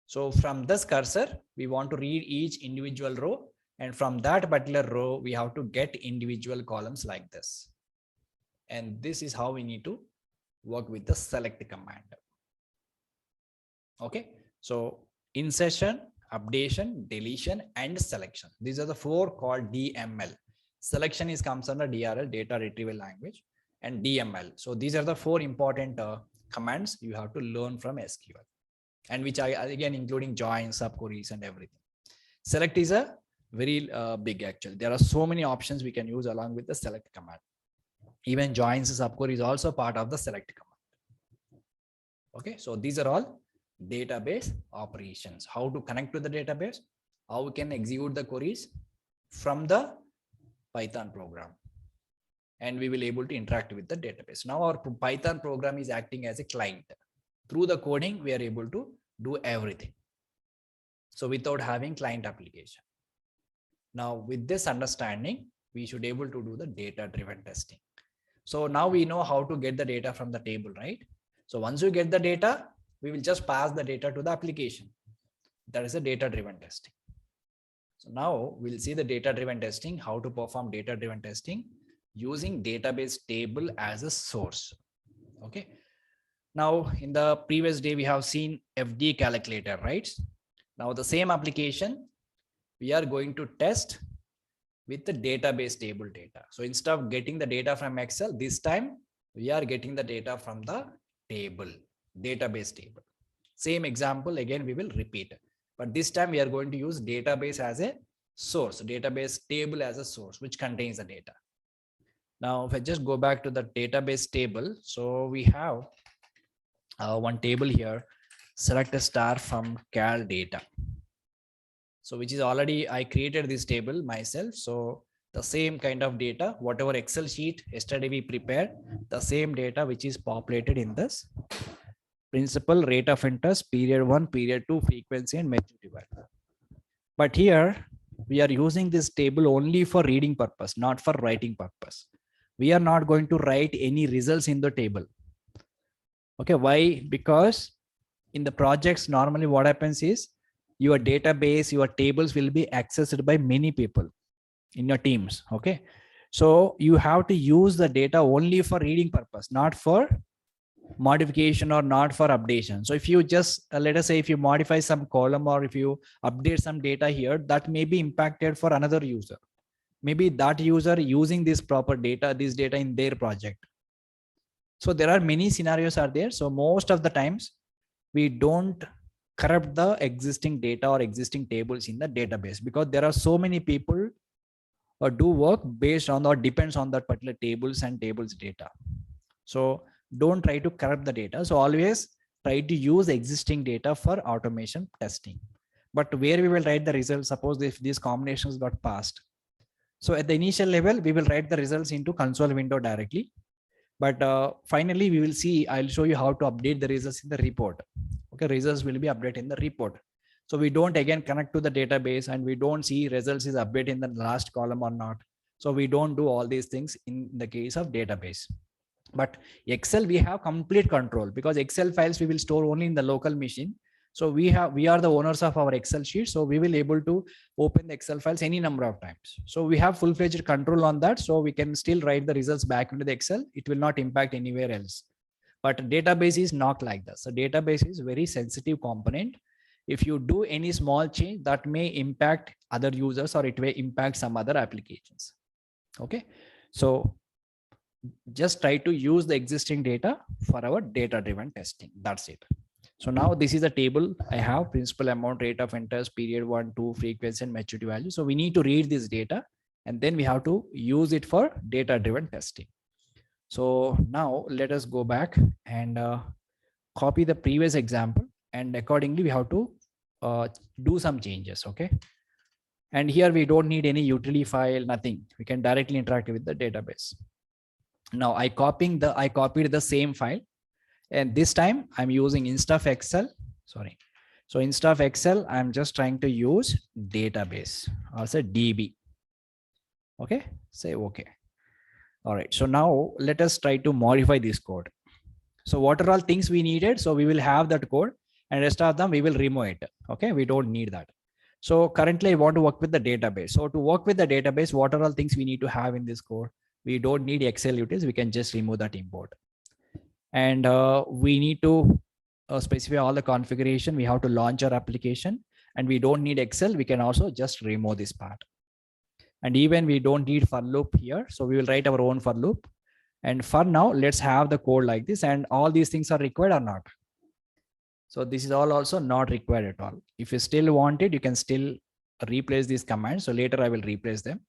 Speaker 2: So from this cursor, we want to read each individual row, and from that particular row, we have to get individual columns like this. And this is how we need to work with the select command. Okay, so insertion, updation, deletion, and selection. These are the four called DML. Selection is comes under DRL, data retrieval language, and DML. So these are the four important commands you have to learn from SQL, and which I again including join, subqueries, and everything. Select is a very big actually. There are so many options we can use along with the select command. Even joins, subquery is also part of the select command. Okay, so these are all database operations. How to connect to the database, how we can execute the queries from the Python program, and we will able to interact with the database. Now our Python program is acting as a client. Through the coding, we are able to do everything. So without having client application. Now with this understanding, we should able to do the data driven testing. So now we know how to get the data from the table, right? So once you get the data, we will just pass the data to the application. That is a data driven testing. So now we'll see the data driven testing, how to perform data driven testing using database table as a source. Okay. Now in the previous day, we have seen FD calculator, right? Now the same application, we are going to test with the database table data. So instead of getting the data from Excel, this time we are getting the data from the table, database table. Same example, again, we will repeat, but this time we are going to use database as a source, database table as a source, which contains the data. Now, if I just go back to the database table, so we have one table here, select a star from cal data. So which is already, I created this table myself. So the same kind of data, whatever Excel sheet yesterday we prepared, the same data which is populated in this principal, rate of interest, period 1, period 2, frequency, and maturity value. But here we are using this table only for reading purpose, not for writing purpose. We are not going to write any results in the table. Okay, why? Because in the projects, normally what happens is your database, your tables will be accessed by many people in your teams. Okay, so you have to use the data only for reading purpose, not for modification or not for updation. So if you just let us say if you modify some column or if you update some data here, that may be impacted for another user. Maybe that user using this proper data, this data in their project. So there are many scenarios are there. So most of the times we don't corrupt the existing data or existing tables in the database, because there are so many people or do work based on or depends on that particular tables and tables data. So don't try to corrupt the data. So always try to use existing data for automation testing. But where we will write the results, suppose if these combinations got passed. So at the initial level, we will write the results into console window directly. But finally, we will see, I'll show you how to update the results in the report. Okay, results will be updated in the report. So we don't again connect to the database and we don't see results is updated in the last column or not. So we don't do all these things in the case of database. But Excel, we have complete control, because Excel files we will store only in the local machine. So we are the owners of our Excel sheet. So we will able to open the Excel files any number of times. So we have full-fledged control on that. So we can still write the results back into the Excel. It will not impact anywhere else. But database is not like that. So database is very sensitive component. If you do any small change, that may impact other users or it may impact some other applications. Okay. So just try to use the existing data for our data-driven testing. That's it. So now this is a table I have: principal amount, rate of interest, period 1, 2, frequency, and maturity value. So we need to read this data and then we have to use it for data-driven testing. So now let us go back and copy the previous example, and accordingly we have to do some changes. Okay. And here we don't need any utility file, nothing. We can directly interact with the database. Now I copied the same file, and this time I'm using instead of Excel. Sorry. So instead of Excel, I'm just trying to use database or say DB. Okay. Say okay. All right. So now let us try to modify this code. So what are all things we needed? So we will have that code and rest of them we will remove it. Okay. We don't need that. So currently I want to work with the database. So to work with the database, what are all things we need to have in this code? We don't need Excel utils. We can just remove that import. And we need to specify all the configuration. We have to launch our application and we don't need Excel. We can also just remove this part. And even we don't need for loop here. So we will write our own for loop. And for now, let's have the code like this. And all these things are required or not. So this is all also not required at all. If you still want it, you can still replace these commands. So later I will replace them.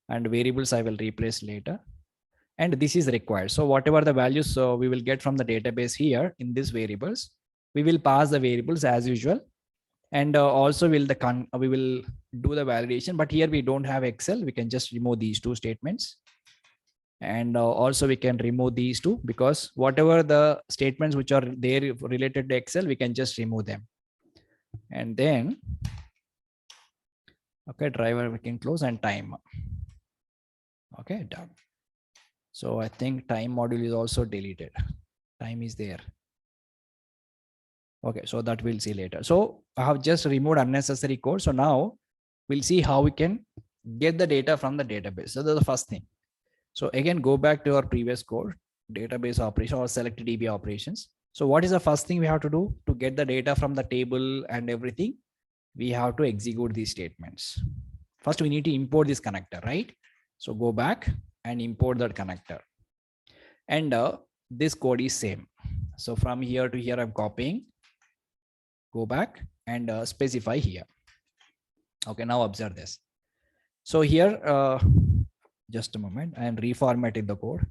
Speaker 2: And variables I will replace later. And this is required. So whatever the values we will get from the database here in these variables, we will pass the variables as usual. And also we will do the validation, but here we don't have Excel. We can just remove these two statements. And also we can remove these two because whatever the statements which are there related to Excel, we can just remove them. And then, okay, driver we can close and time. Okay, done. So I think time module is also deleted. Time is there. Okay, so that we'll see later. So I have just removed unnecessary code. So now we'll see how we can get the data from the database. So that's the first thing. So again, go back to our previous code, database operation or select DB operations. So what is the first thing we have to do to get the data from the table and everything? We have to execute these statements. First, we need to import this connector, right? So go back and import that connector. And this code is same. So from here to here, I'm copying. Go back and specify here. Okay, now observe this. So here, just a moment, I am reformatting the code.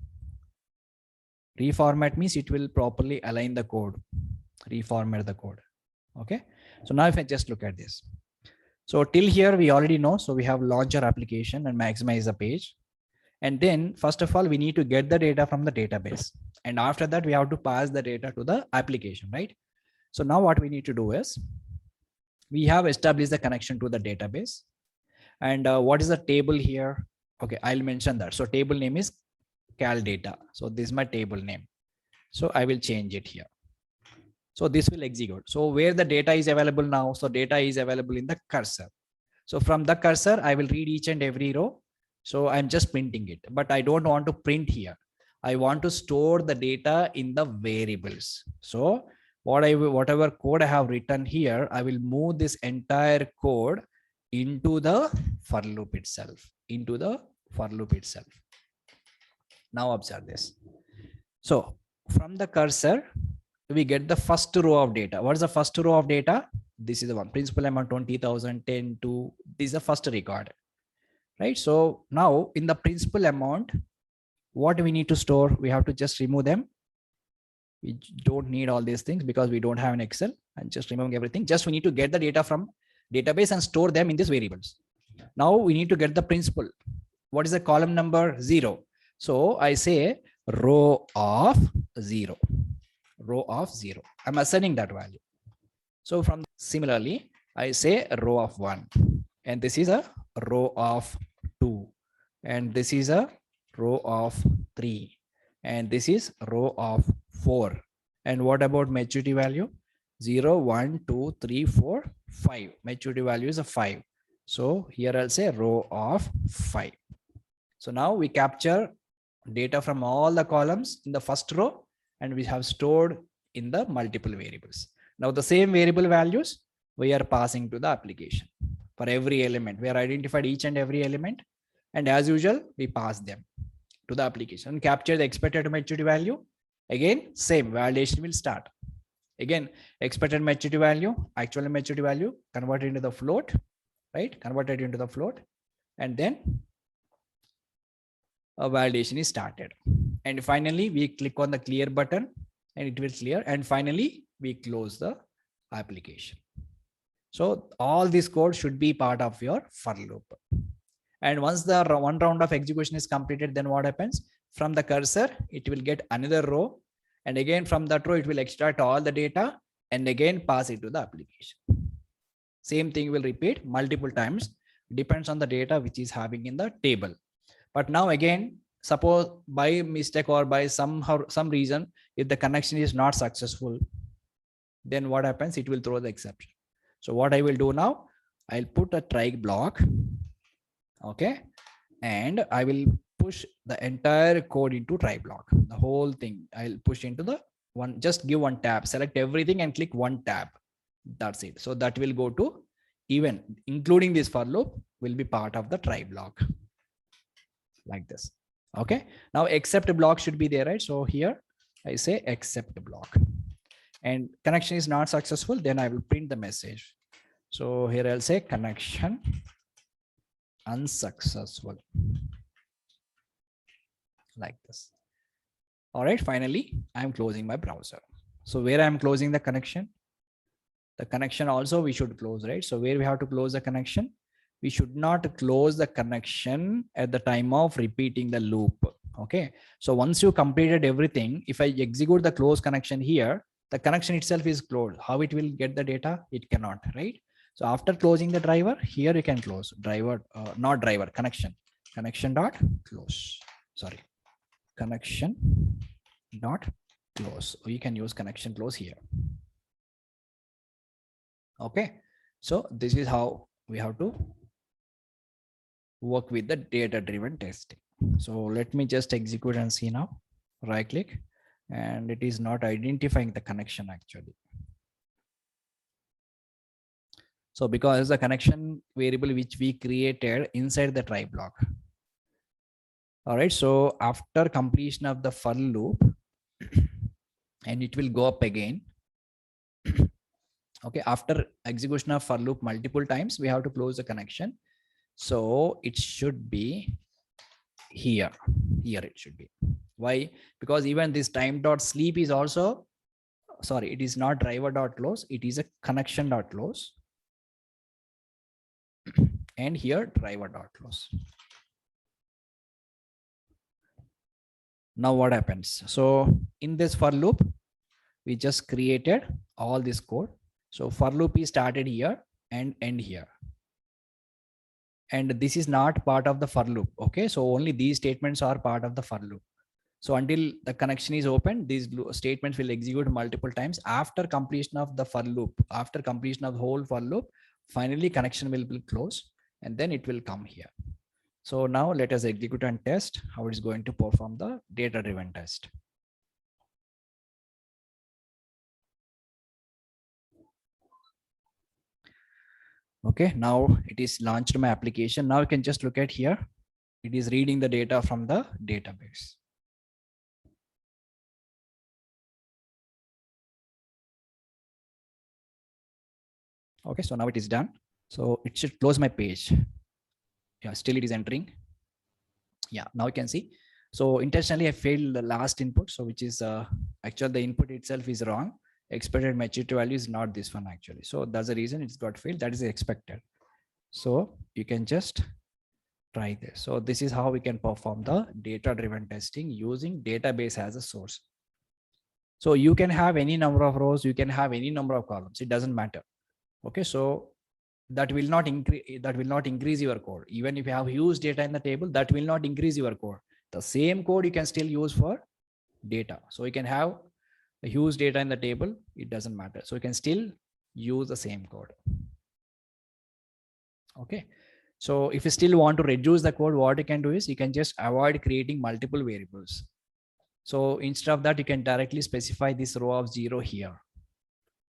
Speaker 2: Reformat means it will properly align the code, reformat the code. Okay, so now if I just look at this. So till here we already know. So we have launched our application and maximize the page. And then first of all, we need to get the data from the database. And after that, we have to pass the data to the application, right? So now what we need to do is we have established the connection to the database. And what is the table here? Okay, I'll mention that. So table name is cal data. So this is my table name. So I will change it here. So this will execute. So where the data is available now? So data is available in the cursor. So from the cursor, I will read each and every row. So I'm just printing it, but I don't want to print here. I want to store the data in the variables. So whatever code I have written here, I will move this entire code into the for loop itself, Now observe this. So from the cursor, we get the first row of data. What is the first row of data? This is the one, principal amount 20,000, 10, 2. This is the first record, right? So now in the principal amount, what we need to store, we have to just remove them. We don't need all these things because we don't have an Excel, and just removing everything. Just we need to get the data from database and store them in these variables. Now we need to get the principal. What is the column number? 0. So I say row of 0. I'm assigning that value. So from similarly, I say row of 1, and this is a row of 2, and this is a row of 3, and this is row of 4. And what about maturity value? 0, 1, 2, 3, 4, 5. Maturity value is a 5. So here I'll say row of 5. So now we capture data from all the columns in the first row, and we have stored in the multiple variables. Now the same variable values we are passing to the application for every element. We are identified each and every element, and as usual, we pass them to the application. Capture the expected maturity value. Again, same validation will start. Again, expected maturity value, actual maturity value, converted into the float, right? Converted into the float, and then a validation is started. And finally, we click on the clear button, and it will clear. And finally, we close the application. So all this code should be part of your for loop. And once the one round of execution is completed, then what happens? From the cursor, it will get another row. And again, from that row, it will extract all the data and again pass it to the application. Same thing will repeat multiple times. Depends on the data which is having in the table. But now again, suppose by mistake or by some reason, if the connection is not successful, then what happens? It will throw the exception. So what I will do now, I'll put a try block. Okay. And I will push the entire code into try block. The whole thing I'll push into the one, just give one tab, select everything and click one tab. That's it. So that will go to even including this for loop will be part of the try block like this. Okay. Now except block should be there, right? So here I say except block and connection is not successful. Then I will print the message. So here I'll say connection unsuccessful like this. All right. Finally, I'm closing my browser. So where I'm closing the connection also we should close, right? So where we have to close the connection, we should not close the connection at the time of repeating the loop. Okay. So once you completed everything, if I execute the close connection here, the connection itself is closed. How it will get the data? It cannot, right? So after closing the driver, here you can close driver, not driver, connection dot close. Sorry, connection dot close. You can use connection close here. Okay. So this is how we have to work with the data driven testing. So let me just execute and see now. Right click, and it is not identifying the connection actually. So because the connection variable which we created inside the try block. All right. So after completion of the for loop, and it will go up again. Okay. After execution of for loop multiple times, we have to close the connection. So it should be here. Here it should be. Why? Because even this time dot sleep is also, sorry, it is not driver dot close. It is a connection dot close. And here driver dot close. Now what happens? So in this for loop, we just created all this code. So for loop is started here and end here. And this is not part of the for loop. Okay. So only these statements are part of the for loop. So until the connection is open, these statements will execute multiple times. After completion of the for loop, after completion of the whole for loop, finally connection will be closed and then it will come here. So now let us execute and test how it is going to perform the data driven test. Okay, now it is launched my application. Now you can just look at here. It is reading the data from the database. Okay, so now it is done. So it should close my page. Yeah, still it is entering. Yeah, now you can see. So intentionally I failed the last input. So which is actually the input itself is wrong. Expected maturity value is not this one actually. So that's the reason it's got failed. That is expected. So you can just try this. So this is how we can perform the data driven testing using database as a source. So you can have any number of rows, you can have any number of columns. It doesn't matter. Okay, so that will not increase your code. Even if you have huge data in the table, that will not increase your code. The same code you can still use for data. So you can have a huge data in the table. It doesn't matter. So you can still use the same code. Okay. So if you still want to reduce the code, what you can do is you can just avoid creating multiple variables. So instead of that, you can directly specify this row of 0 here,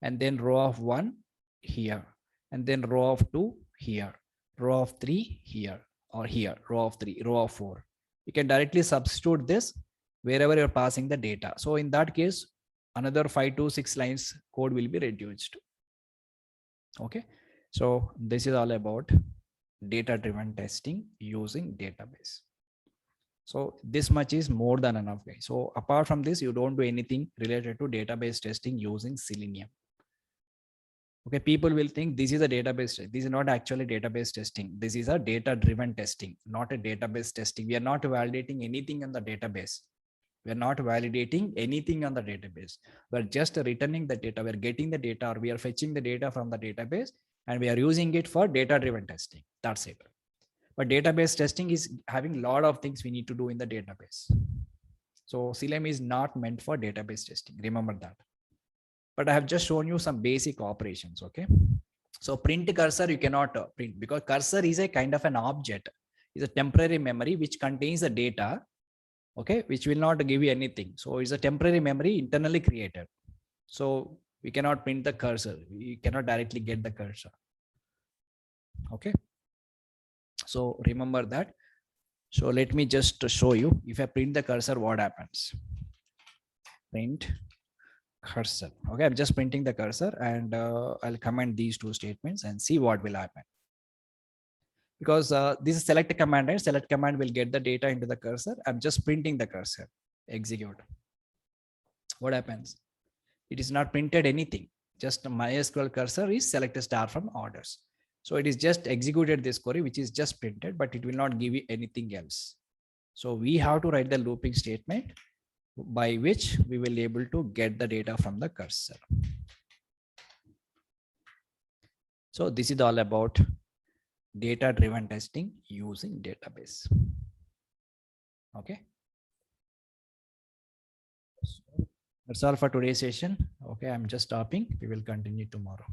Speaker 2: and then row of 1 here, and then row of 2 here, row of 3 here, or here, row of 3, row of 4. You can directly substitute this wherever you're passing the data. So in that case, another 5 to 6 lines code will be reduced. Okay. So this is all about data driven testing using database. So this much is more than enough, guys. So apart from this, you don't do anything related to database testing using Selenium. Okay, people will think this is a database. This is not actually database testing. This is a data driven testing, not a database testing. We are not validating anything on the database. We are not validating anything on the database. We're just returning the data. We're getting the data, or we are fetching the data from the database, and we are using it for data driven testing. That's it. But database testing is having a lot of things we need to do in the database. So Selenium is not meant for database testing. Remember that. But I have just shown you some basic operations. Okay. So print cursor, you cannot print because cursor is a kind of an object. It's a temporary memory which contains the data. Okay. Which will not give you anything. So it's a temporary memory internally created. So we cannot print the cursor. We cannot directly get the cursor. Okay. So remember that. So let me just show you. If I print the cursor, what happens? Print cursor. Okay, I'm just printing the cursor and I'll comment these two statements and see what will happen. Because this is select command, right? Select command will get the data into the cursor. I'm just printing the cursor. Execute. What happens? It is not printed anything. Just MySQL cursor is select a star from orders. So it is just executed this query, which is just printed, but it will not give you anything else. So we have to write the looping statement by which we will be able to get the data from the cursor. So this is all about data-driven testing using database. Okay. That's all for today's session. Okay, I'm just stopping. We will continue tomorrow.